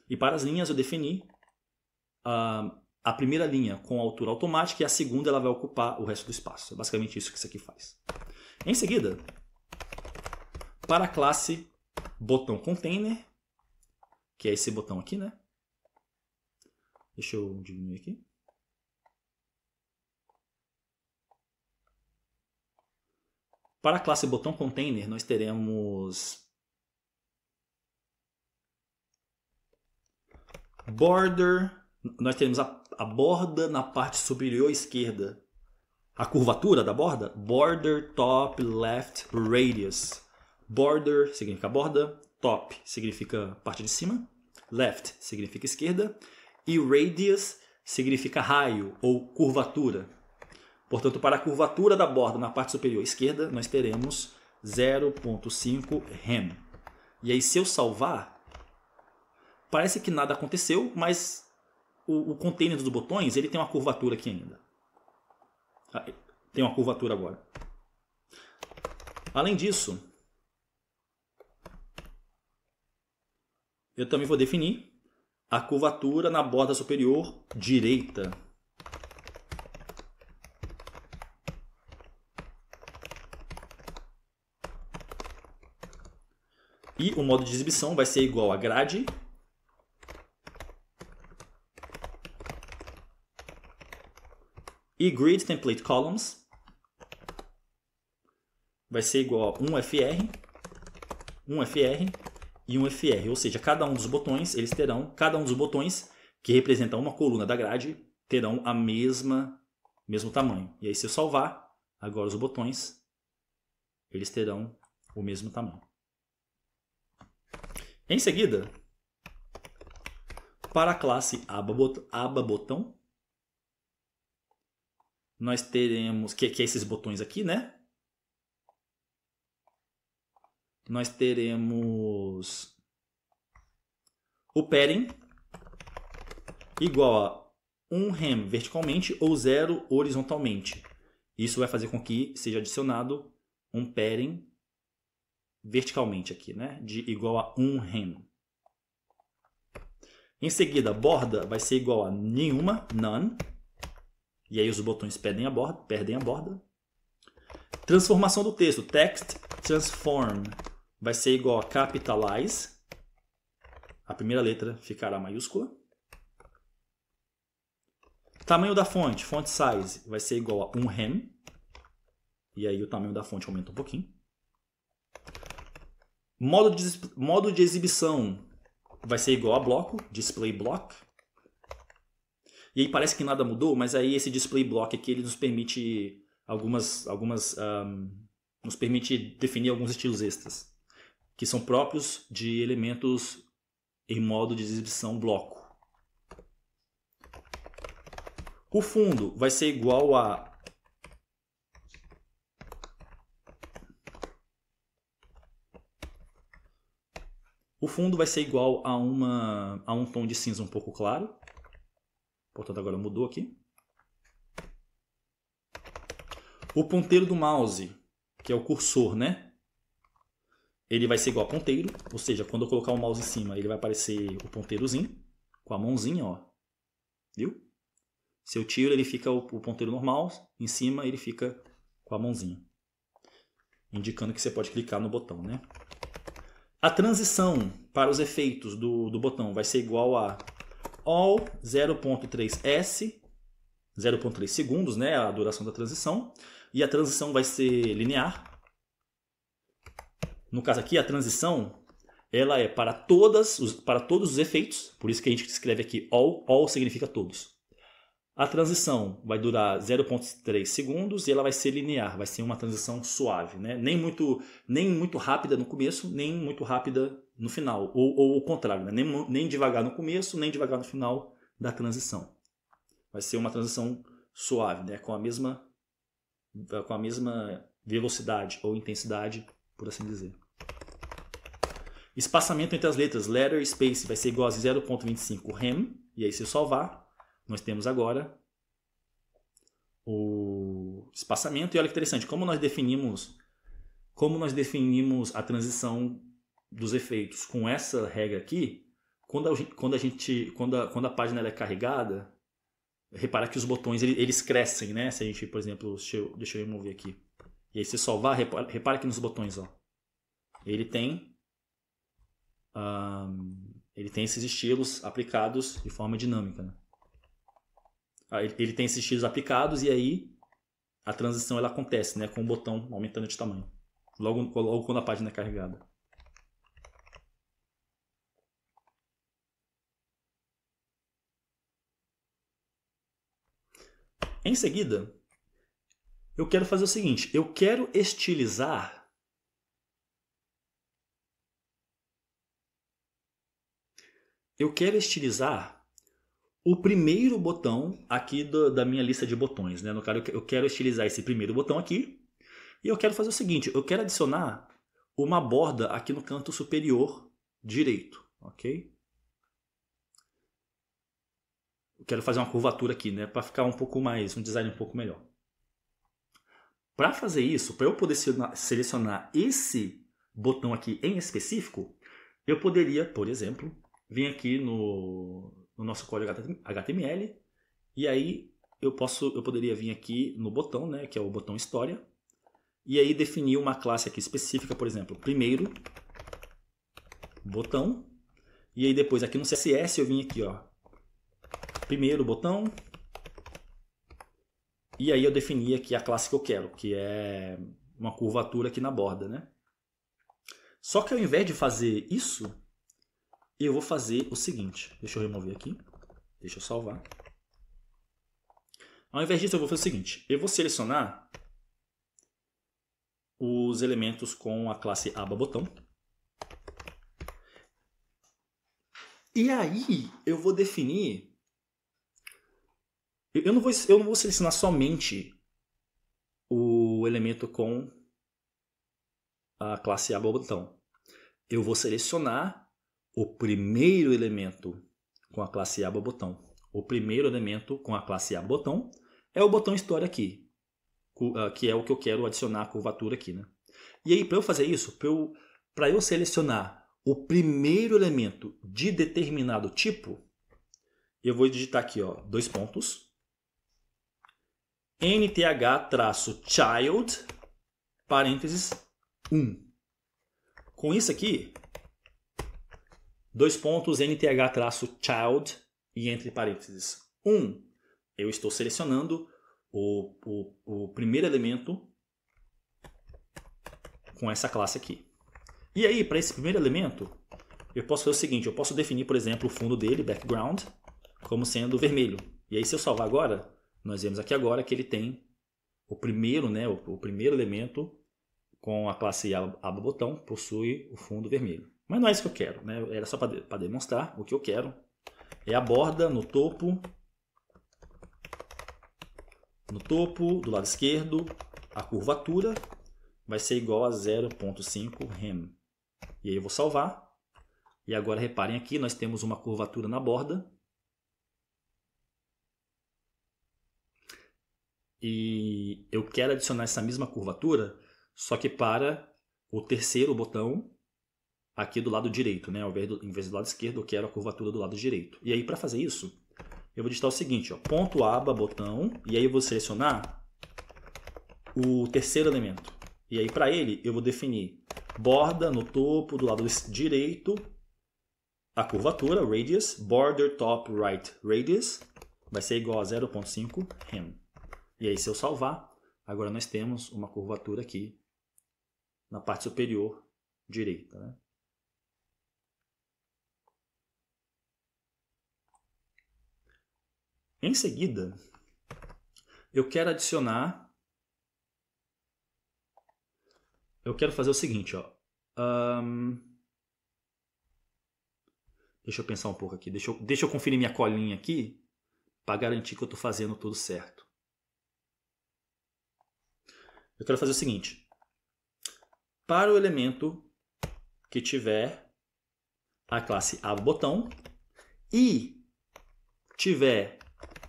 eu defini a primeira linha com altura automática e a segunda ela vai ocupar o resto do espaço. É basicamente isso que isso aqui faz. Em seguida, para a classe botão container, que é esse botão aqui, né? Deixa eu diminuir aqui. Para a classe botão container, nós teremos border, nós teremos a borda na parte superior esquerda. A curvatura da borda, border top left radius. Border significa borda, top significa parte de cima, left significa esquerda e radius significa raio ou curvatura. Portanto, para a curvatura da borda na parte superior esquerda, nós teremos 0.5 rem. E aí, se eu salvar, parece que nada aconteceu, mas o container dos botões ele tem uma curvatura aqui ainda. Tem uma curvatura agora. Além disso, eu também vou definir a curvatura na borda superior direita. E o modo de exibição vai ser igual a grade e grid template columns vai ser igual a 1FR, 1FR e 1FR. Ou seja, cada um dos botões, cada um dos botões que representam uma coluna da grade terão a mesmo tamanho. E aí se eu salvar, agora os botões, eles terão o mesmo tamanho. Em seguida, para a classe aba-botão, nós teremos, que é esses botões aqui, né? Nós teremos o padding igual a 1 rem verticalmente ou 0 horizontalmente. Isso vai fazer com que seja adicionado um padding verticalmente aqui, né? De igual a 1 rem. Em seguida, borda vai ser igual a nenhuma, none. E aí os botões perdem a borda. Transformação do texto, text transform, vai ser igual a capitalize. A primeira letra ficará maiúscula. Tamanho da fonte, font size, vai ser igual a 1 rem. E aí o tamanho da fonte aumenta um pouquinho. Modo de exibição vai ser igual a bloco, display block. E aí parece que nada mudou, mas aí esse display block aqui ele nos permite nos permite definir alguns estilos extras, que são próprios de elementos em modo de exibição bloco. O fundo vai ser igual a a um tom de cinza um pouco claro. Portanto, agora mudou aqui. O ponteiro do mouse, que é o cursor, né? Ele vai ser igual a ponteiro, ou seja, quando eu colocar o mouse em cima, ele vai aparecer o ponteirozinho, com a mãozinha, ó. Viu? Se eu tiro, ele fica o ponteiro normal, em cima ele fica com a mãozinha. Indicando que você pode clicar no botão, né? A transição para os efeitos do botão vai ser igual a all 0.3s, 0.3 segundos, né? A duração da transição. E a transição vai ser linear. No caso aqui, a transição ela é para todos os efeitos, por isso que a gente escreve aqui all significa todos. A transição vai durar 0.3 segundos e ela vai ser linear, vai ser uma transição suave, né? Nem muito rápida no começo, nem muito rápida no final, ou o contrário, né? Nem devagar no começo, nem devagar no final da transição. Vai ser uma transição suave, né? Com a mesma velocidade ou intensidade, por assim dizer. Espaçamento entre as letras, letter space, vai ser igual a 0.25 rem, e aí se eu salvar, nós temos agora o espaçamento. E olha que interessante, como nós definimos a transição dos efeitos com essa regra aqui, quando a página ela é carregada, repara que os botões eles crescem, né? Se a gente, por exemplo, deixa eu remover aqui. E aí se salvar, repara que nos botões, ó, ele tem esses estilos aplicados de forma dinâmica, né? Ele tem esses estilos aplicados e aí a transição ela acontece, né, com o botão aumentando de tamanho. Logo quando a página é carregada. Em seguida, eu quero fazer o seguinte. Eu quero estilizar o primeiro botão aqui da minha lista de botões, né? No caso, eu quero estilizar esse primeiro botão aqui. E eu quero fazer o seguinte, eu quero adicionar uma borda aqui no canto superior direito, ok? Eu quero fazer uma curvatura aqui, né? Para ficar um design um pouco melhor. Para fazer isso, para eu poder selecionar esse botão aqui em específico, eu poderia, por exemplo, vir aqui no nosso código HTML e aí eu poderia vir aqui no botão, né, que é o botão história, e aí definir uma classe aqui específica, por exemplo, primeiro botão, e aí depois aqui no CSS eu vim aqui, ó, primeiro botão, e aí eu defini aqui a classe que eu quero, que é uma curvatura aqui na borda, né? Só que ao invés de fazer isso, eu vou fazer o seguinte. Deixa eu remover aqui. Deixa eu salvar. Ao invés disso, eu vou fazer o seguinte. Eu vou selecionar os elementos com a classe aba-botão. E aí, eu vou definir... Eu não vou selecionar somente o elemento com a classe aba-botão. Eu vou selecionar o primeiro elemento com a classe aba-botão. O primeiro elemento com a classe aba-botão é o botão história aqui, que é o que eu quero adicionar a curvatura aqui, né? E aí, para eu fazer isso, para eu selecionar o primeiro elemento de determinado tipo, eu vou digitar aqui, ó, dois pontos, nth-child, parênteses, 1. Com isso aqui, dois pontos, nth-child, e entre parênteses 1, eu estou selecionando o primeiro elemento com essa classe aqui. E aí, para esse primeiro elemento, eu posso fazer o seguinte, eu posso definir, por exemplo, o fundo dele, background, como sendo vermelho. E aí se eu salvar agora, nós vemos aqui agora que ele tem o primeiro, né, o primeiro elemento com a classe aba botão possui o fundo vermelho. Mas não é isso que eu quero, né? Era só para demonstrar. O que eu quero é a borda no topo do lado esquerdo, a curvatura vai ser igual a 0.5 rem. E aí eu vou salvar. E agora reparem aqui, nós temos uma curvatura na borda. E eu quero adicionar essa mesma curvatura, só que para o terceiro botão aqui do lado direito, né? Em vez do lado esquerdo, eu quero a curvatura do lado direito. E aí, para fazer isso, eu vou digitar o seguinte, ó, ponto aba, botão, e aí eu vou selecionar o terceiro elemento. E aí, para ele, eu vou definir borda no topo do lado direito, a curvatura, radius, border top right radius, vai ser igual a 0.5 rem. E aí, se eu salvar, agora nós temos uma curvatura aqui na parte superior direita, né? Em seguida, eu quero adicionar... Eu quero fazer o seguinte, ó. Deixa eu pensar um pouco aqui. Deixa eu conferir minha colinha aqui para garantir que eu estou fazendo tudo certo. Eu quero fazer o seguinte. Para o elemento que tiver a classe aba botão e tiver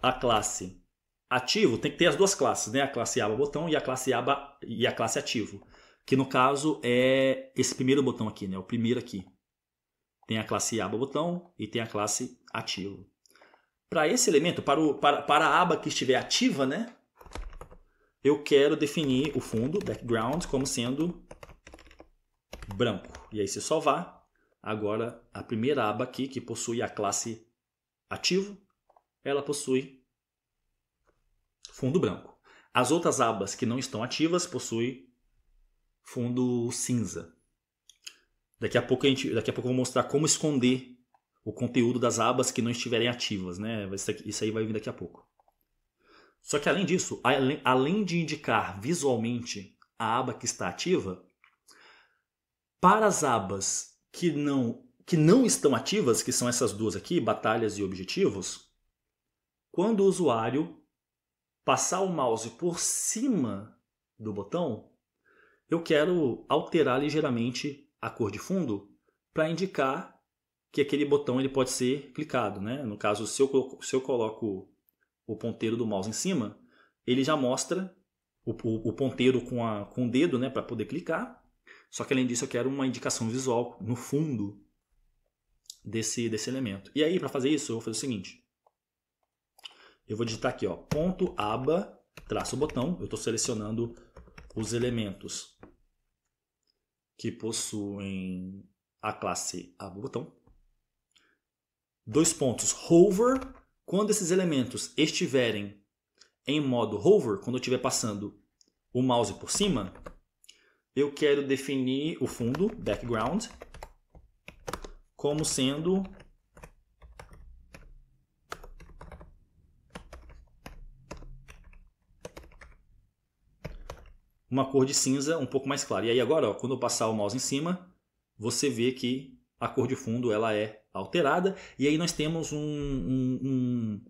a classe ativo, tem que ter as duas classes, né? A classe aba botão e a classe aba e a classe ativo, que no caso é esse primeiro botão aqui, né? O primeiro aqui. Tem a classe aba botão e tem a classe ativo. Para esse elemento, para a aba que estiver ativa, né? Eu quero definir o fundo, background, como sendo branco. E aí se salvar, agora a primeira aba aqui, que possui a classe ativo, ela possui fundo branco. As outras abas que não estão ativas possuem fundo cinza. Daqui a pouco eu vou mostrar como esconder o conteúdo das abas que não estiverem ativas, né? Isso aí vai vir daqui a pouco. Só que além disso, além de indicar visualmente a aba que está ativa, para as abas que não estão ativas, que são essas duas aqui, batalhas e objetivos, quando o usuário passar o mouse por cima do botão, eu quero alterar ligeiramente a cor de fundo para indicar que aquele botão ele pode ser clicado, né? No caso, se eu coloco o ponteiro do mouse em cima, ele já mostra o ponteiro com o dedo, né, para poder clicar. Só que além disso eu quero uma indicação visual no fundo desse elemento. E aí, para fazer isso, eu vou fazer o seguinte. Eu vou digitar aqui, ó, ponto aba, traço botão. Eu estou selecionando os elementos que possuem a classe aba botão. Dois pontos, hover. Quando esses elementos estiverem em modo hover, quando eu estiver passando o mouse por cima, eu quero definir o fundo, background, como sendo uma cor de cinza um pouco mais clara. E aí agora, ó, quando eu passar o mouse em cima, você vê que a cor de fundo ela é alterada. E aí nós temos um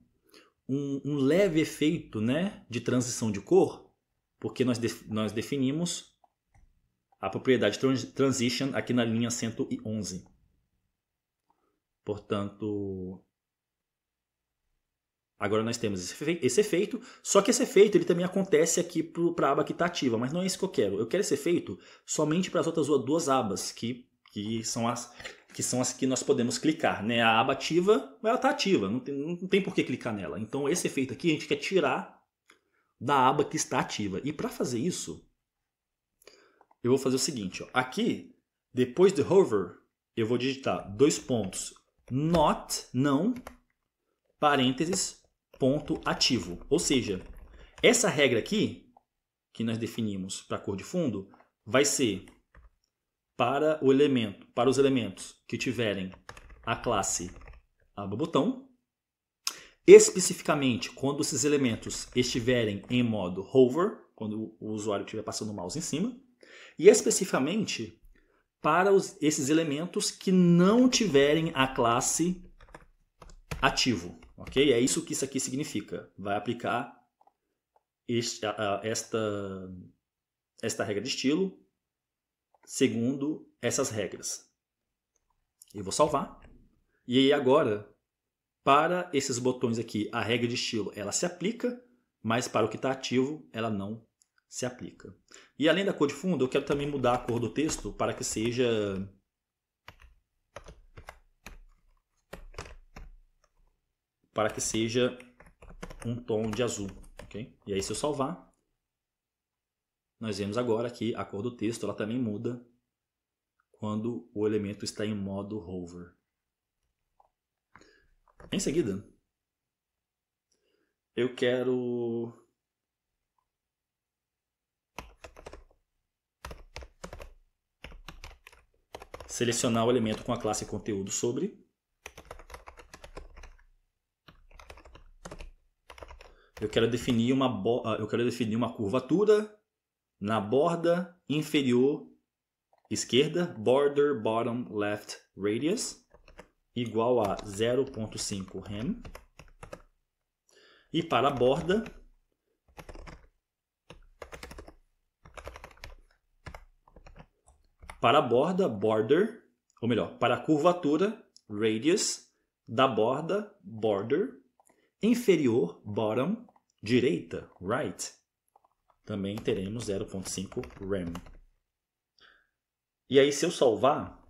leve efeito, né, de transição de cor, porque nós definimos a propriedade transition aqui na linha 111. Portanto, agora nós temos esse efeito, só que esse efeito ele também acontece aqui para a aba que está ativa, mas não é isso que eu quero. Eu quero esse efeito somente para as outras duas abas, que são as que nós podemos clicar, né? A aba ativa, ela está ativa, não tem por que clicar nela. Então esse efeito aqui a gente quer tirar da aba que está ativa. E para fazer isso, eu vou fazer o seguinte, ó. Aqui, depois de hover, eu vou digitar dois pontos, not, não, parênteses, ponto ativo. Ou seja, essa regra aqui, que nós definimos para a cor de fundo, vai ser para os elementos que tiverem a classe aba botão especificamente quando esses elementos estiverem em modo hover, quando o usuário estiver passando o mouse em cima, e especificamente para esses elementos que não tiverem a classe ativo, ok? É isso que isso aqui significa. Vai aplicar esta regra de estilo segundo essas regras. Eu vou salvar. E aí agora, para esses botões aqui, a regra de estilo ela se aplica, mas para o que está ativo, ela não se aplica. E além da cor de fundo, eu quero também mudar a cor do texto para que seja um tom de azul. Okay? E aí se eu salvar, nós vemos agora que a cor do texto ela também muda quando o elemento está em modo hover. Em seguida, eu quero selecionar o elemento com a classe conteúdo sobre. Eu quero definir uma curvatura na borda inferior esquerda, border bottom left radius, igual a 0.5 rem. E para a borda, border, ou melhor, para a curvatura, radius, da borda, border, inferior, bottom, direita, right, também teremos 0.5 rem. E aí se eu salvar,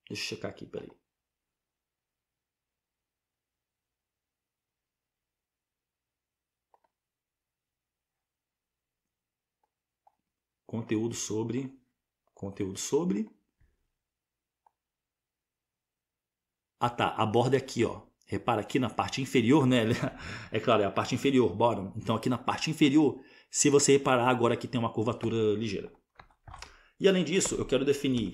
deixa eu checar aqui, peraí. Conteúdo sobre. Ah tá, a borda é aqui, ó. Repara aqui na parte inferior, né? É claro, é a parte inferior, bottom. Então aqui na parte inferior, se você reparar agora aqui tem uma curvatura ligeira. E além disso, eu quero definir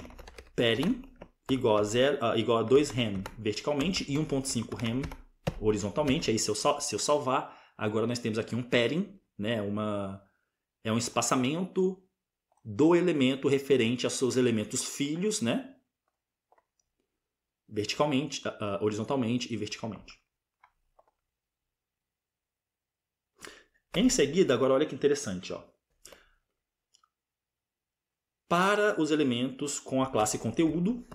padding igual a 2 rem verticalmente e 1.5 rem horizontalmente. Aí se eu salvar, agora nós temos aqui um padding, né? É um espaçamento do elemento referente aos seus elementos filhos, né? Verticalmente, horizontalmente e verticalmente. Em seguida, agora olha que interessante, ó. Para os elementos com a classe conteúdo,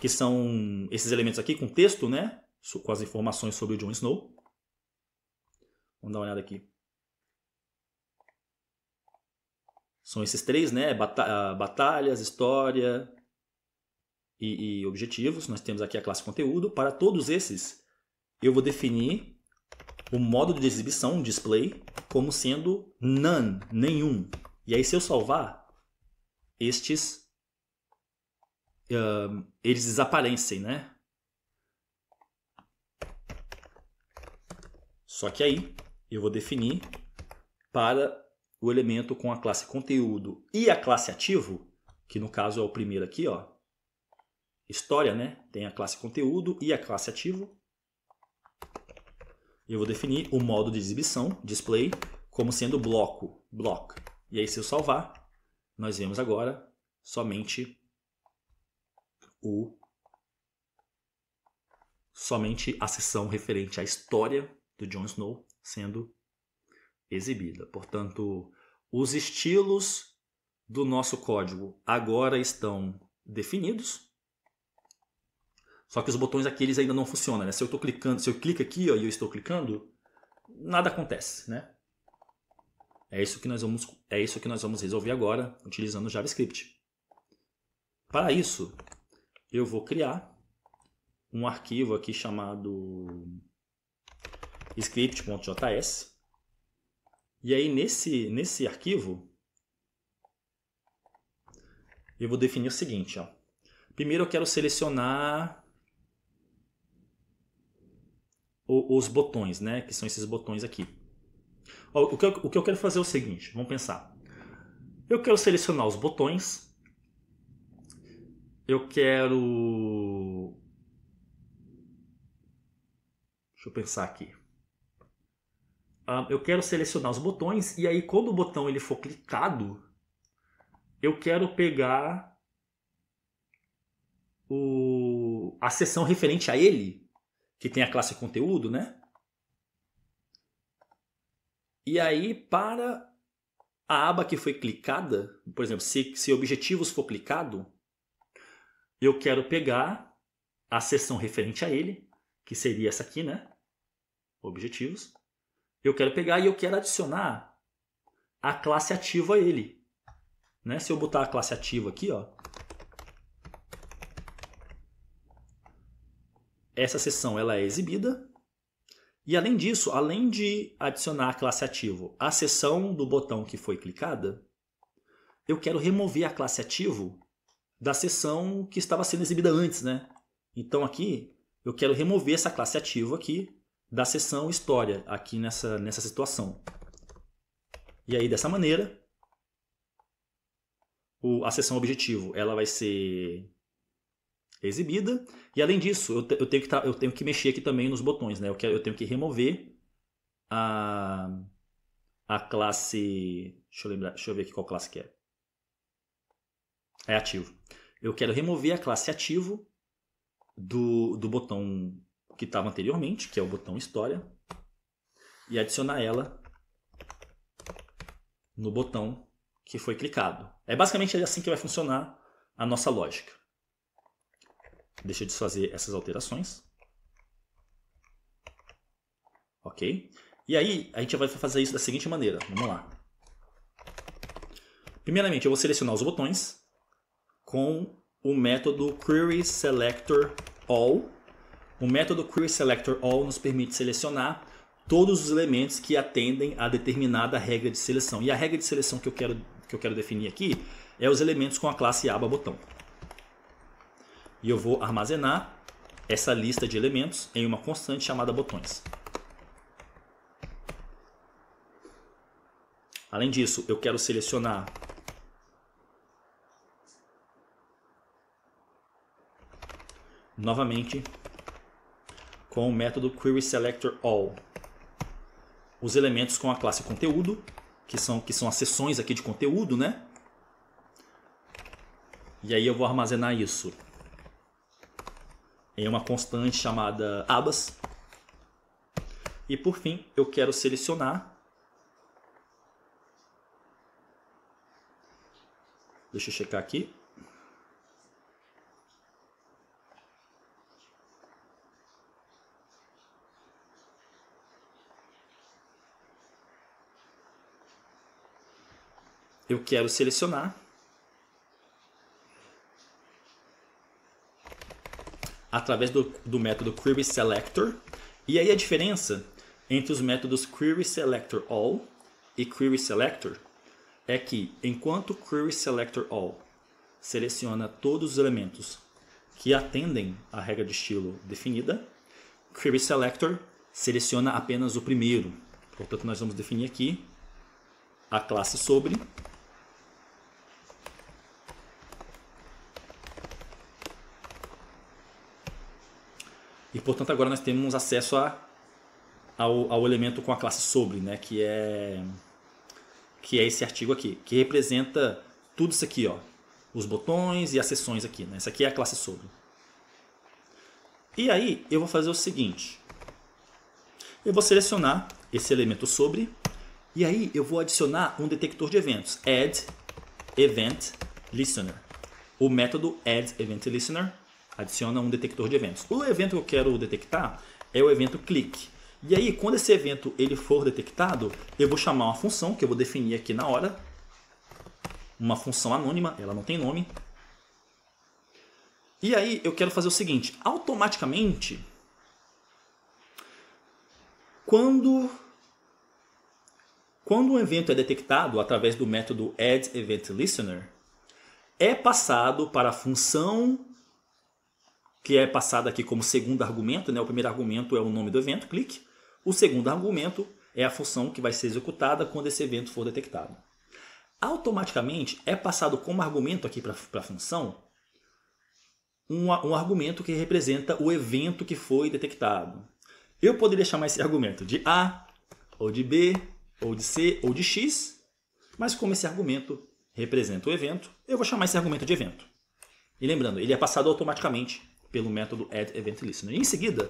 que são esses elementos aqui com texto, né? Com as informações sobre o Jon Snow. Vamos dar uma olhada aqui. São esses três, né? Batalhas, história e objetivos. Nós temos aqui a classe conteúdo. Para todos esses, eu vou definir o modo de exibição, display, como sendo none, nenhum. E aí se eu salvar, eles desaparecem, né? Só que aí eu vou definir para o elemento com a classe conteúdo e a classe ativo, que no caso é o primeiro aqui, ó. História, né? Tem a classe conteúdo e a classe ativo. Eu vou definir o modo de exibição, display, como sendo block. E aí se eu salvar, nós vemos agora somente a seção referente à história do Jon Snow sendo exibida. Portanto, os estilos do nosso código agora estão definidos. Só que os botões aqui eles ainda não funcionam, né? Se eu clico aqui, ó, e eu estou clicando, nada acontece, né? É isso que nós vamos resolver agora utilizando o JavaScript. Para isso, eu vou criar um arquivo aqui chamado script.js. E aí nesse arquivo eu vou definir o seguinte, ó. Primeiro eu quero selecionar os botões, né? Que são esses botões aqui. O que eu quero fazer é o seguinte, vamos pensar. Eu quero selecionar os botões. Eu quero Deixa eu pensar aqui. Eu quero selecionar os botões e aí quando o botão ele for clicado, eu quero pegar a seção referente a ele, que tem a classe conteúdo, né? E aí para a aba que foi clicada, por exemplo, se objetivos for clicado, eu quero pegar a seção referente a ele, que seria essa aqui, né? Objetivos. Eu quero pegar e eu quero adicionar a classe ativa a ele. Né? Se eu botar a classe ativa aqui, ó, essa seção ela é exibida. E além disso, além de adicionar a classe ativo à seção do botão que foi clicada, eu quero remover a classe ativo da seção que estava sendo exibida antes, né? Então aqui eu quero remover essa classe ativo aqui da seção história, aqui nessa situação. E aí dessa maneira, a seção objetivo ela vai ser exibida. E além disso, eu tenho que mexer aqui também nos botões, né? Eu tenho que remover a classe... Deixa eu ver aqui qual classe que é. É ativo. Eu quero remover a classe ativo do botão que estava anteriormente, que é o botão História, e adicionar ela no botão que foi clicado. É basicamente assim que vai funcionar a nossa lógica. Deixa eu desfazer essas alterações. Ok? E aí, a gente vai fazer isso da seguinte maneira. Vamos lá. Primeiramente, eu vou selecionar os botões com o método querySelectorAll. O método querySelectorAll nos permite selecionar todos os elementos que atendem a determinada regra de seleção. E a regra de seleção que eu quero definir aqui é os elementos com a classe aba-botão. E eu vou armazenar essa lista de elementos em uma constante chamada botões. Além disso, eu quero selecionar novamente com o método querySelectorAll os elementos com a classe conteúdo, que são as seções aqui de conteúdo, né? E aí eu vou armazenar isso em uma constante chamada abas. E por fim, eu quero selecionar. Deixa eu checar aqui. Eu quero selecionar através do método querySelector. E aí a diferença entre os métodos querySelectorAll e querySelector é que enquanto querySelectorAll seleciona todos os elementos que atendem à regra de estilo definida, querySelector seleciona apenas o primeiro. Portanto, nós vamos definir aqui a classe sobre e, portanto, agora nós temos acesso ao elemento com a classe sobre, né? Que é esse artigo aqui, que representa tudo isso aqui, ó, os botões e as seções aqui, né? Essa aqui é a classe sobre. E aí eu vou fazer o seguinte, eu vou selecionar esse elemento sobre e aí eu vou adicionar um detector de eventos, addEventListener. O método addEventListener adiciona um detector de eventos. O evento que eu quero detectar é o evento click. E aí, quando esse evento ele for detectado, eu vou chamar uma função que eu vou definir aqui na hora. Uma função anônima, ela não tem nome. E aí, eu quero fazer o seguinte. Automaticamente, quando um evento é detectado através do método addEventListener, é passado para a função que é passada aqui como segundo argumento, né? O primeiro argumento é o nome do evento, clique. O segundo argumento é a função que vai ser executada quando esse evento for detectado. Automaticamente é passado como argumento aqui para a função um argumento que representa o evento que foi detectado. Eu poderia chamar esse argumento de A, ou de B, ou de C, ou de X, mas como esse argumento representa o evento, eu vou chamar esse argumento de evento. E lembrando, ele é passado automaticamente pelo método addEventListener. Em seguida,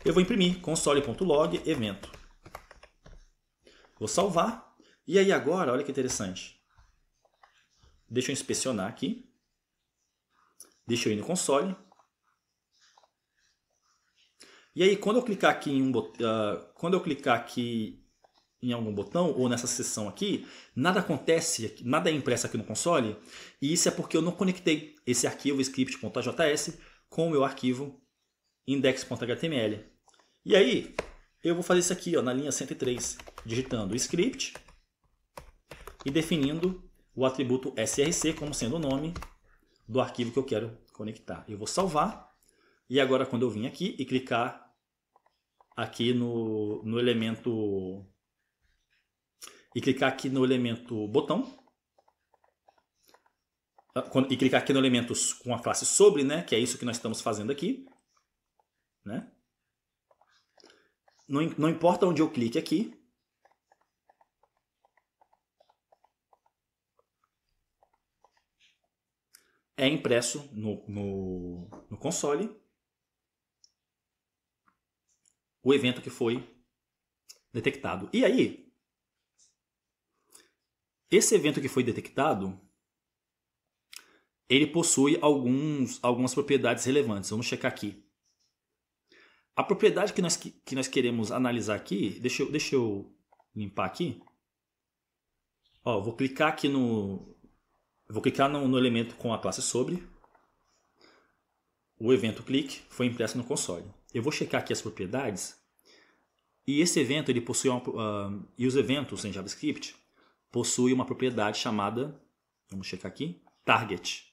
eu vou imprimir console.log evento. Vou salvar. E aí agora, olha que interessante. Deixa eu inspecionar aqui. Deixa eu ir no console. E aí, quando eu clicar aqui em algum botão, ou nessa seção aqui, nada acontece, nada é impresso aqui no console, e isso é porque eu não conectei esse arquivo script.js com o meu arquivo index.html. E aí, eu vou fazer isso aqui ó, na linha 103, digitando script e definindo o atributo src como sendo o nome do arquivo que eu quero conectar. Eu vou salvar, e agora quando eu vim aqui e clicar aqui no elemento botão e clicar aqui no elemento com a classe sobre, né, que é isso que nós estamos fazendo aqui, né? Não importa onde eu clique aqui, é impresso no console o evento que foi detectado. E aí, esse evento que foi detectado, ele possui algumas propriedades relevantes. Vamos checar aqui. A propriedade que nós queremos analisar aqui, deixa eu limpar aqui. Ó, vou clicar aqui no elemento com a classe sobre. O evento click foi impresso no console. Eu vou checar aqui as propriedades. E esse evento, ele possui e os eventos em JavaScript possuem uma propriedade chamada, vamos checar aqui, target.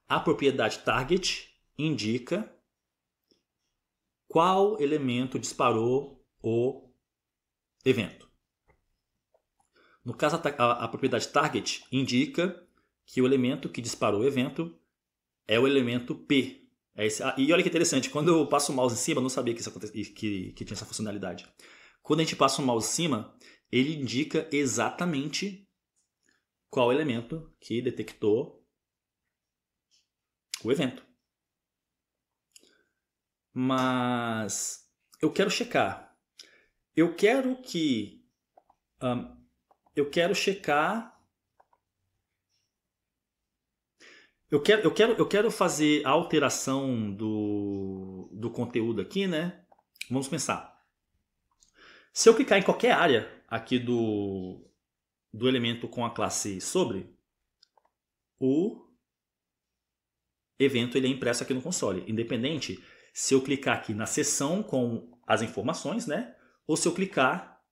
A propriedade target indica qual elemento disparou o evento. No caso, a propriedade target indica que o elemento que disparou o evento é o elemento P. E olha que interessante, quando eu passo o mouse em cima, eu não sabia que tinha essa funcionalidade. Quando a gente passa o mouse em cima, ele indica exatamente qual elemento que detectou o evento. Mas eu quero checar. Eu quero checar. Eu quero fazer a alteração do conteúdo aqui, né? Vamos pensar. Se eu clicar em qualquer área aqui do elemento com a classe sobre, o evento ele é impresso aqui no console. Independente se eu clicar aqui na seção com as informações, né? Ou se eu clicar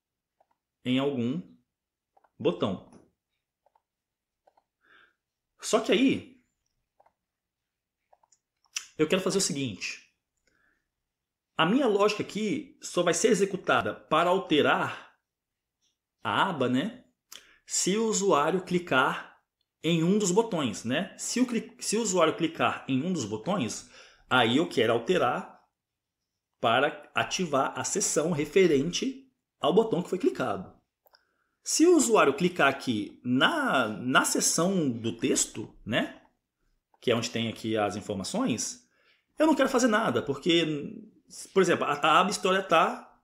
em algum botão. Só que aí eu quero fazer o seguinte. A minha lógica aqui só vai ser executada para alterar a aba, né? Se o usuário clicar em um dos botões, né? Se o usuário clicar em um dos botões, aí eu quero alterar para ativar a seção referente ao botão que foi clicado. Se o usuário clicar aqui na seção do texto, né? Que é onde tem aqui as informações, eu não quero fazer nada, porque, por exemplo, a aba história está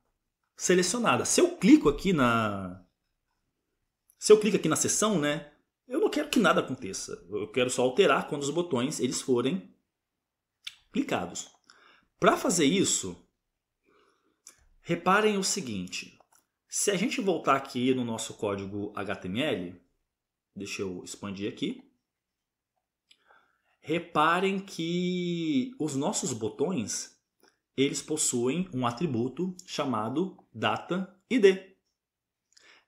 selecionada. Se eu clico aqui na seção, né, eu não quero que nada aconteça. Eu quero só alterar quando os botões eles forem clicados. Para fazer isso, reparem o seguinte. Se a gente voltar aqui no nosso código HTML, deixa eu expandir aqui. Reparem que os nossos botões, eles possuem um atributo chamado DataID.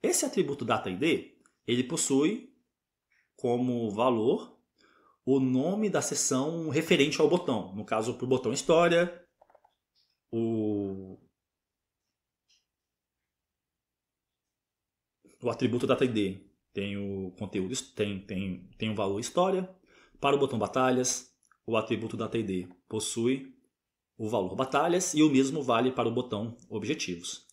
Esse atributo DataID, ele possui como valor o nome da seção referente ao botão. No caso, para o botão História, o atributo DataID tem o conteúdo, tem o valor História. Para o botão Batalhas, o atributo DataID possui o valor batalhas e o mesmo vale para o botão objetivos.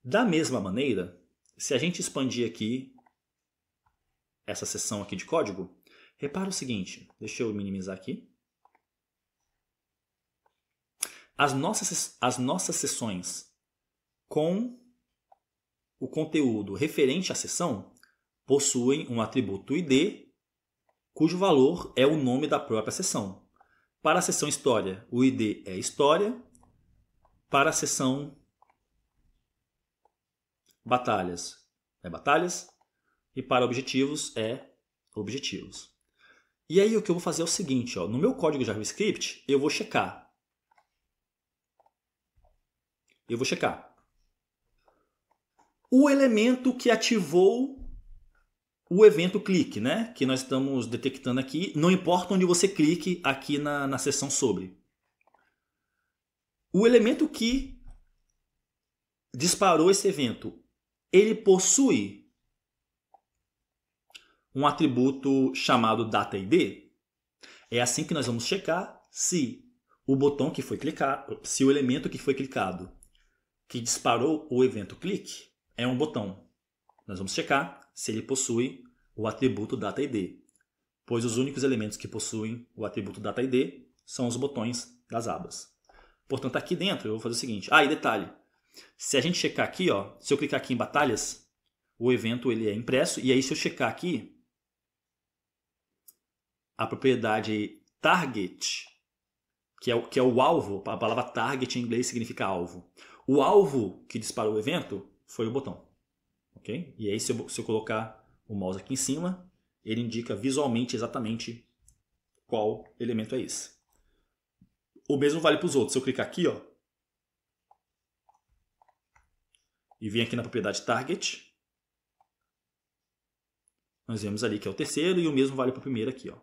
Da mesma maneira, se a gente expandir aqui essa seção aqui de código, repara o seguinte, deixa eu minimizar aqui. As nossas seções com o conteúdo referente à seção possuem um atributo ID, cujo valor é o nome da própria seção. Para a seção História, o ID é História. Para a seção Batalhas, é Batalhas. E para Objetivos, é Objetivos. E aí o que eu vou fazer é o seguinte, ó, no meu código JavaScript, eu vou checar. O elemento que ativou o evento clique, né? Que nós estamos detectando aqui, não importa onde você clique aqui na seção sobre. O elemento que disparou esse evento, ele possui um atributo chamado DataID. É assim que nós vamos checar se o botão que foi clicado, se o elemento que foi clicado, que disparou o evento clique, é um botão. Nós vamos checar se ele possui o atributo DataID, pois os únicos elementos que possuem o atributo DataID são os botões das abas. Portanto, aqui dentro eu vou fazer o seguinte. E detalhe, se a gente checar aqui, ó, se eu clicar aqui em batalhas, o evento ele é impresso, e aí se eu checar aqui, a propriedade target, que é o alvo, a palavra target em inglês significa alvo. O alvo que disparou o evento foi o botão. Okay? E aí se eu colocar o mouse aqui em cima, ele indica visualmente exatamente qual elemento é esse. O mesmo vale para os outros. Se eu clicar aqui, ó, e vir aqui na propriedade target, nós vemos ali que é o terceiro, e o mesmo vale para o primeiro aqui, ó.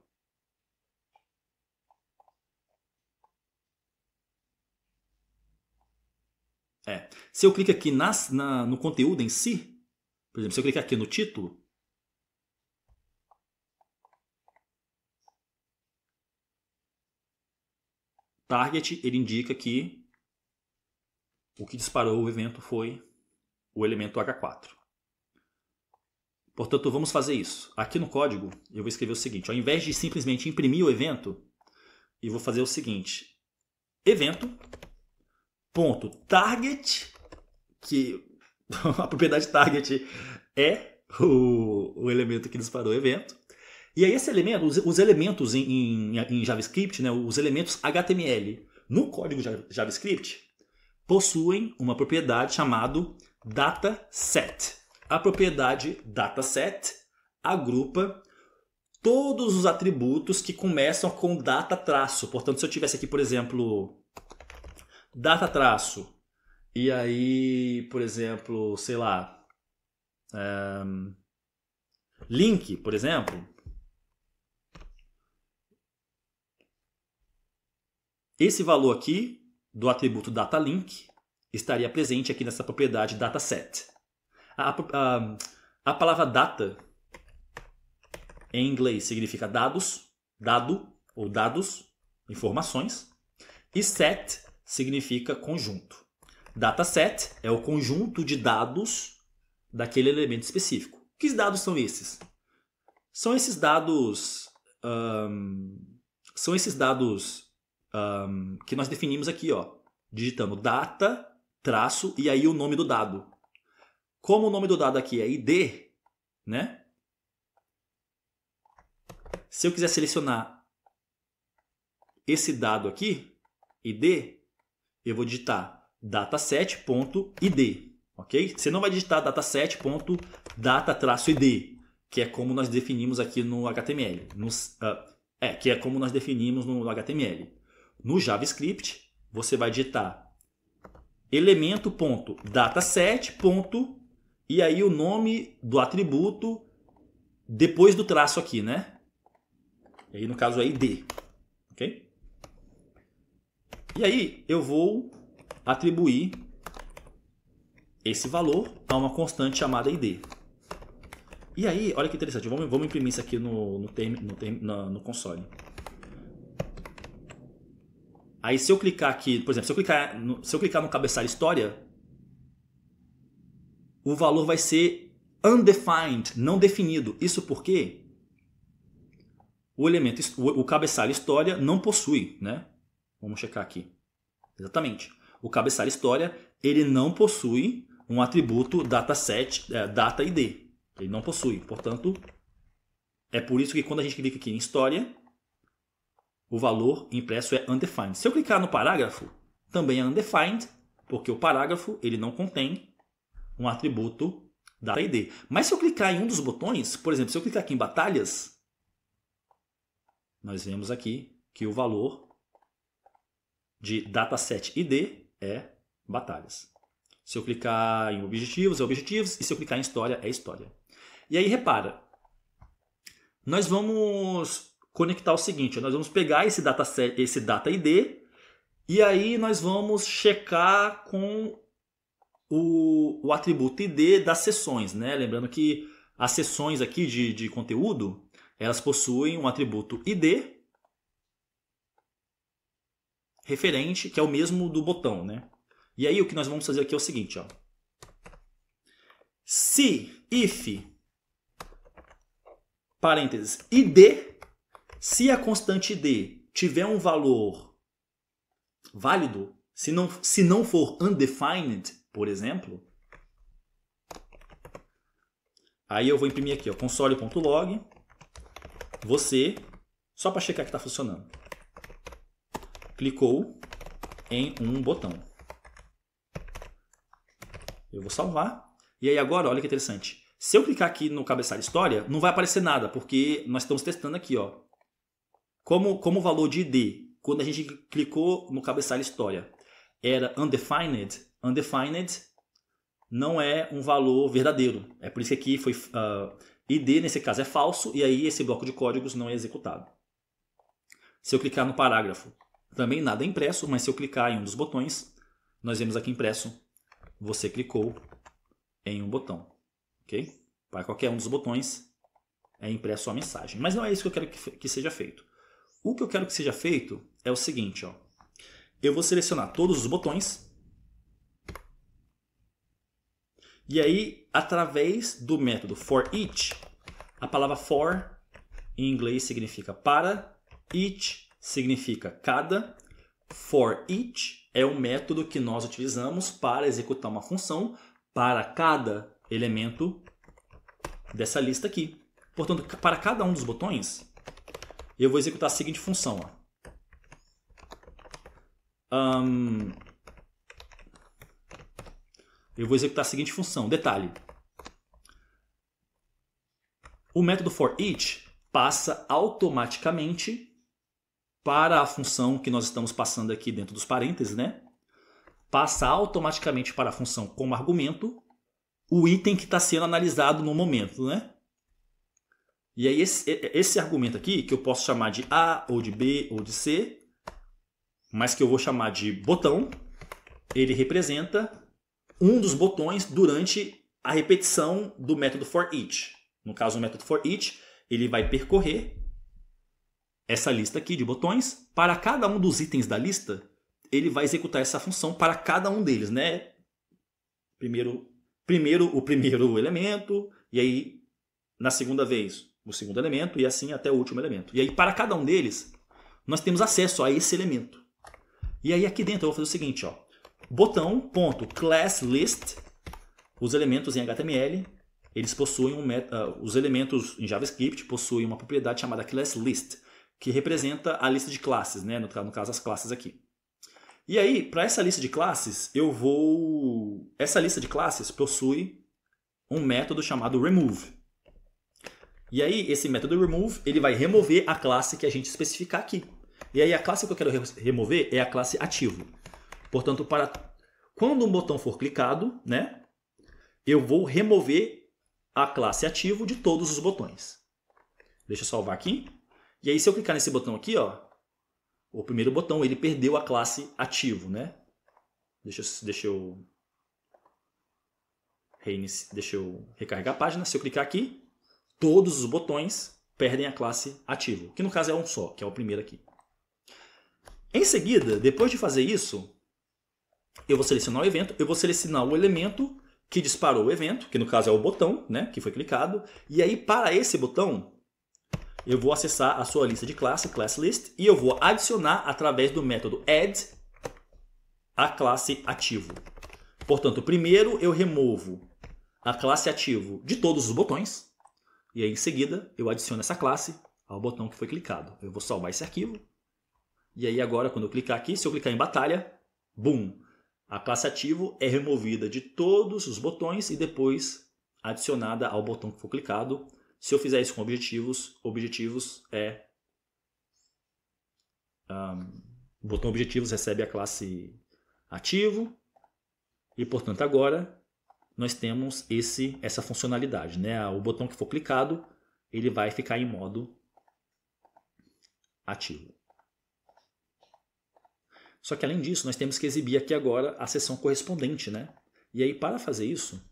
Se eu clico aqui no conteúdo em si, por exemplo, se eu clicar aqui no título, target, ele indica que o que disparou o evento foi o elemento H4. Portanto, vamos fazer isso. Aqui no código, eu vou escrever o seguinte. Ao invés de simplesmente imprimir o evento, eu vou fazer o seguinte. Evento.target, que a propriedade target é o elemento que disparou o evento. E aí esse elemento, os elementos em JavaScript, né, os elementos HTML no código JavaScript possuem uma propriedade chamada dataset. A propriedade dataset agrupa todos os atributos que começam com data traço. Portanto, se eu tivesse aqui, por exemplo, data traço, e aí, por exemplo, sei lá, link, por exemplo, esse valor aqui do atributo datalink estaria presente aqui nessa propriedade dataset. A palavra data em inglês significa dados, dado ou dados, informações, e set significa conjunto. Dataset é o conjunto de dados daquele elemento específico. Que dados são esses? São esses dados que nós definimos aqui, ó, digitando data, traço e aí o nome do dado. Como o nome do dado aqui é ID, né? Se eu quiser selecionar esse dado aqui, ID, eu vou digitar dataset.id, ok? Você não vai digitar dataset.data-id, que é como nós definimos aqui no HTML. Que é como nós definimos no HTML. No JavaScript, você vai digitar elemento.dataset. E aí o nome do atributo depois do traço aqui, né? E aí no caso é ID, ok? E aí eu vou atribuir esse valor a uma constante chamada ID. E aí, olha que interessante, vamos imprimir isso aqui no console. Aí se eu clicar aqui, por exemplo, se eu clicar no cabeçalho história, o valor vai ser undefined, não definido. Isso porque o cabeçalho história não possui, né? Vamos checar aqui. Exatamente. O cabeçalho história, ele não possui um atributo dataset, data ID. Ele não possui. Portanto, é por isso que quando a gente clica aqui em história, o valor impresso é undefined. Se eu clicar no parágrafo, também é undefined, porque o parágrafo ele não contém um atributo data ID. Mas se eu clicar em um dos botões, por exemplo, se eu clicar aqui em batalhas, nós vemos aqui que o valor de dataset ID é batalhas. Se eu clicar em objetivos, é objetivos, e se eu clicar em história, é história. E aí, repara, nós vamos conectar o seguinte, nós vamos pegar esse dataset, esse data ID, e aí nós vamos checar com o atributo ID das seções, né? Lembrando que as seções aqui de conteúdo, elas possuem um atributo ID referente, que é o mesmo do botão, né? E aí o que nós vamos fazer aqui é o seguinte, ó. Se, if, parênteses, id, se a constante id tiver um valor válido, se não for undefined, por exemplo, aí eu vou imprimir aqui, ó, console.log, você, só para checar que está funcionando, clicou em um botão. Eu vou salvar. E aí agora, olha que interessante. Se eu clicar aqui no cabeçalho história, não vai aparecer nada, porque nós estamos testando aqui, ó. Como o valor de ID, quando a gente clicou no cabeçalho história, era undefined, undefined não é um valor verdadeiro. É por isso que aqui foi ID, nesse caso, é falso, e aí esse bloco de códigos não é executado. Se eu clicar no parágrafo, também nada é impresso, mas se eu clicar em um dos botões, nós vemos aqui impresso, você clicou em um botão. Ok? Para qualquer um dos botões é impresso a mensagem. Mas não é isso que eu quero que seja feito. O que eu quero que seja feito é o seguinte, ó. Eu vou selecionar todos os botões. E aí, através do método forEach, a palavra for em inglês significa para, each significa cada. ForEach é o método que nós utilizamos para executar uma função para cada elemento dessa lista aqui. Portanto, para cada um dos botões, eu vou executar a seguinte função. Eu vou executar a seguinte função. Detalhe. O método forEach passa automaticamente para a função que nós estamos passando aqui dentro dos parênteses, né? Passa automaticamente para a função como argumento o item que está sendo analisado no momento, né? E aí esse argumento aqui, que eu posso chamar de A, ou de B, ou de C, mas que eu vou chamar de botão, ele representa um dos botões durante a repetição do método forEach. No caso, o método forEach, ele vai percorrer essa lista aqui de botões. Para cada um dos itens da lista, ele vai executar essa função para cada um deles, né? Primeiro o primeiro elemento, e aí na segunda vez o segundo elemento, e assim até o último elemento. E aí para cada um deles, nós temos acesso a esse elemento. E aí aqui dentro eu vou fazer o seguinte, ó. Botão.classList, os elementos em HTML, eles possuem os elementos em JavaScript possuem uma propriedade chamada classList, que representa a lista de classes, né? No caso as classes aqui. E aí, para essa lista de classes, essa lista de classes possui um método chamado remove. E aí, esse método remove, ele vai remover a classe que a gente especificar aqui. E aí, a classe que eu quero remover é a classe ativo. Portanto, quando um botão for clicado, né, eu vou remover a classe ativo de todos os botões. Deixa eu salvar aqui. E aí, se eu clicar nesse botão aqui, ó, o primeiro botão, ele perdeu a classe ativo, né? Deixa eu recarregar a página. Se eu clicar aqui, todos os botões perdem a classe ativo, que no caso é um só, que é o primeiro aqui. Em seguida, depois de fazer isso, eu vou selecionar o evento, eu vou selecionar o elemento que disparou o evento, que no caso é o botão, né, que foi clicado. E aí, para esse botão, eu vou acessar a sua lista de classe, class list, e eu vou adicionar através do método add a classe ativo. Portanto, primeiro eu removo a classe ativo de todos os botões, e aí em seguida eu adiciono essa classe ao botão que foi clicado. Eu vou salvar esse arquivo, e aí agora quando eu clicar aqui, se eu clicar em batalha, boom! A classe ativo é removida de todos os botões e depois adicionada ao botão que for clicado. Se eu fizer isso com objetivos é... o botão objetivos recebe a classe ativo e, portanto, agora nós temos essa funcionalidade, né? O botão que for clicado, ele vai ficar em modo ativo. Só que além disso, nós temos que exibir aqui agora a seção correspondente, né? E aí, para fazer isso,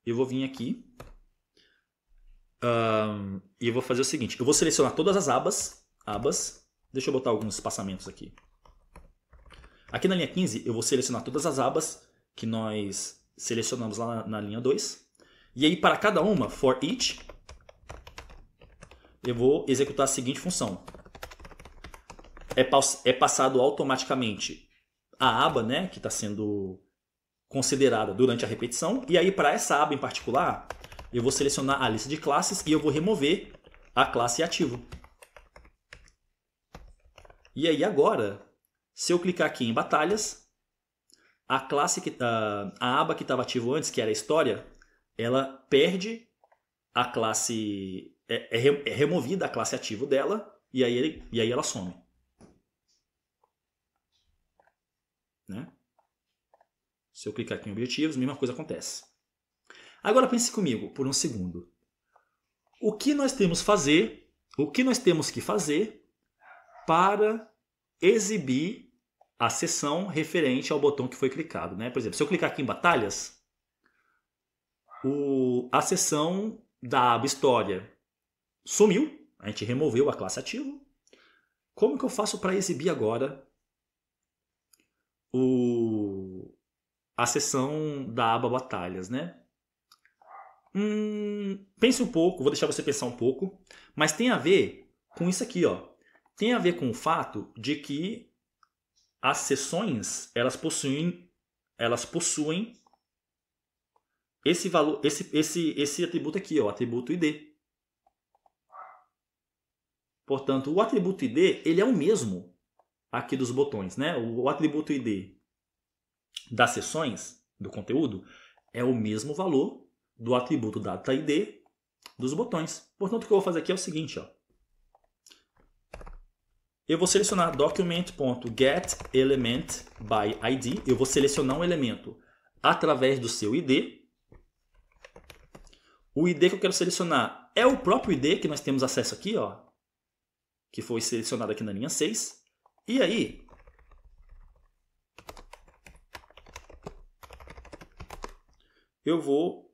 eu vou vir aqui e eu vou fazer o seguinte. Eu vou selecionar todas as abas. Deixa eu botar alguns espaçamentos aqui. Aqui na linha 15, eu vou selecionar todas as abas que nós selecionamos lá na linha 2. E aí, para cada uma, for each, eu vou executar a seguinte função. É passado automaticamente a aba, né, que está sendo considerada durante a repetição. E aí, para essa aba em particular, eu vou selecionar a lista de classes e eu vou remover a classe ativo. E aí, agora, se eu clicar aqui em batalhas, a aba que estava ativa antes, que era a história, ela perde a classe... É removida a classe ativo dela e aí ela some. Né? Se eu clicar aqui em objetivos, a mesma coisa acontece. Agora pense comigo por um segundo. O que nós temos que fazer para exibir a seção referente ao botão que foi clicado, né? Por exemplo, se eu clicar aqui em batalhas, a seção da aba história sumiu, a gente removeu a classe ativo. Como que eu faço para exibir agora a seção da aba batalhas, né? Pense um pouco, vou deixar você pensar um pouco, mas tem a ver com isso aqui, ó. Tem a ver com o fato de que as seções elas possuem esse valor, esse atributo aqui, ó, atributo ID. Portanto, o atributo ID ele é o mesmo aqui dos botões, né? O atributo ID das seções do conteúdo é o mesmo valor do atributo data ID dos botões. Portanto, o que eu vou fazer aqui é o seguinte, ó. Eu vou selecionar document.getElementById. Eu vou selecionar um elemento através do seu ID. O ID que eu quero selecionar é o próprio ID que nós temos acesso aqui, ó, que foi selecionado aqui na linha 6. E aí, eu vou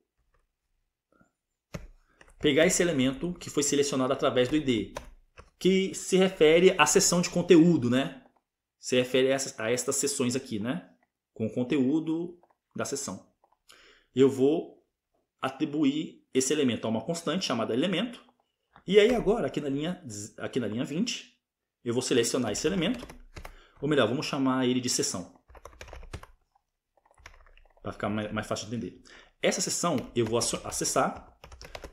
pegar esse elemento que foi selecionado através do ID, que se refere à seção de conteúdo, né? Se refere a estas seções aqui, né? Com o conteúdo da seção. Eu vou atribuir esse elemento a uma constante chamada elemento. E aí agora, aqui na linha 20, eu vou selecionar esse elemento. Ou melhor, vamos chamar ele de seção. Para ficar mais fácil de entender. Essa seção eu vou acessar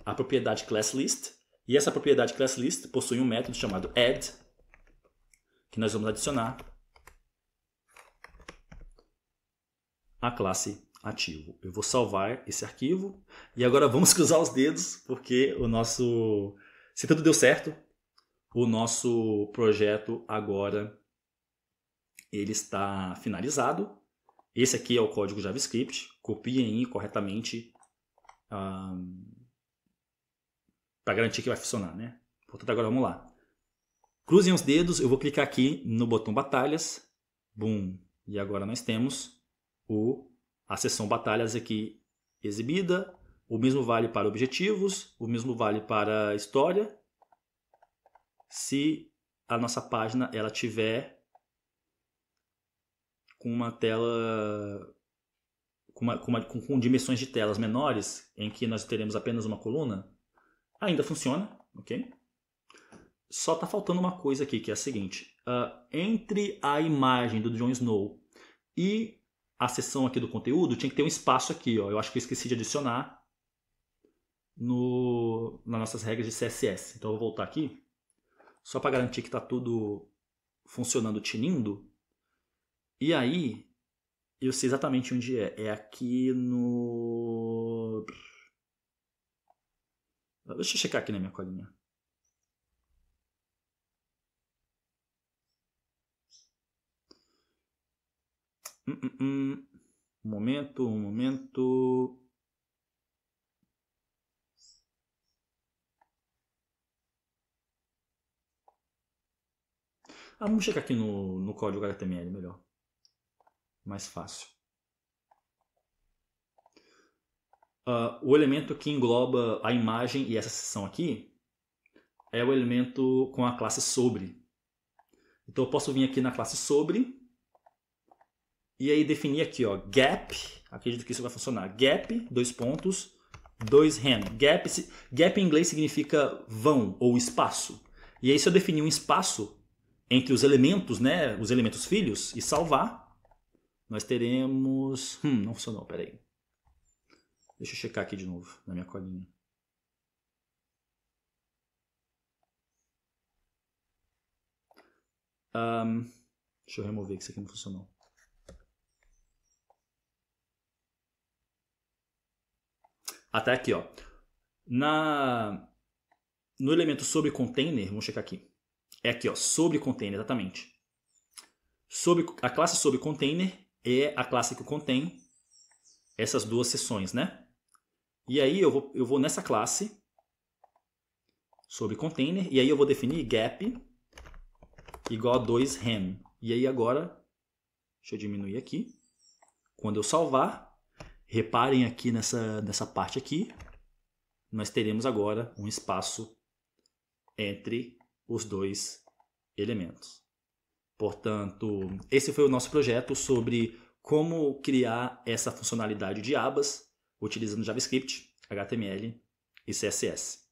a propriedade classList. E essa propriedade classList possui um método chamado add, que nós vamos adicionar a classe ativo. Eu vou salvar esse arquivo. E agora vamos cruzar os dedos, porque se tudo deu certo, o nosso projeto agora ele está finalizado. Esse aqui é o código JavaScript. Copiem corretamente para garantir que vai funcionar, né? Portanto, agora vamos lá. Cruzem os dedos, eu vou clicar aqui no botão batalhas. Boom! E agora nós temos a seção batalhas aqui exibida. O mesmo vale para objetivos, o mesmo vale para história. Se a nossa página ela tiver com uma tela com dimensões de telas menores, em que nós teremos apenas uma coluna, ainda funciona, ok? Só está faltando uma coisa aqui, que é a seguinte. Entre a imagem do Jon Snow e a seção aqui do conteúdo, tinha que ter um espaço aqui. Ó. Eu acho que eu esqueci de adicionar nas nossas regras de CSS. Então eu vou voltar aqui, só para garantir que está tudo funcionando, tinindo. E aí, eu sei exatamente onde é. É aqui no... Deixa eu checar aqui na minha colinha. Um momento. Vamos checar aqui no código HTML, melhor. Mais fácil. O elemento que engloba a imagem e essa seção aqui é o elemento com a classe sobre. Então eu posso vir aqui na classe sobre e aí definir aqui, ó, gap, acredito que isso vai funcionar, gap, 2 pontos, 2 rem. Gap em inglês significa vão ou espaço. E aí se eu definir um espaço entre os elementos, né, os elementos filhos, e salvar, nós teremos... não funcionou, peraí. Deixa eu checar aqui de novo, na minha colinha. Deixa eu remover que isso aqui não funcionou. Até aqui, ó. No elemento sobre container, vamos checar aqui. É aqui, ó, sobre container, exatamente. A classe sobre container é a classe que contém essas duas seções, né? E aí eu vou nessa classe sobre container e aí eu vou definir gap igual a 2 rem. E aí agora, deixa eu diminuir aqui. Quando eu salvar, reparem aqui nessa parte aqui, nós teremos agora um espaço entre os dois elementos. Portanto, esse foi o nosso projeto sobre como criar essa funcionalidade de abas utilizando JavaScript, HTML e CSS.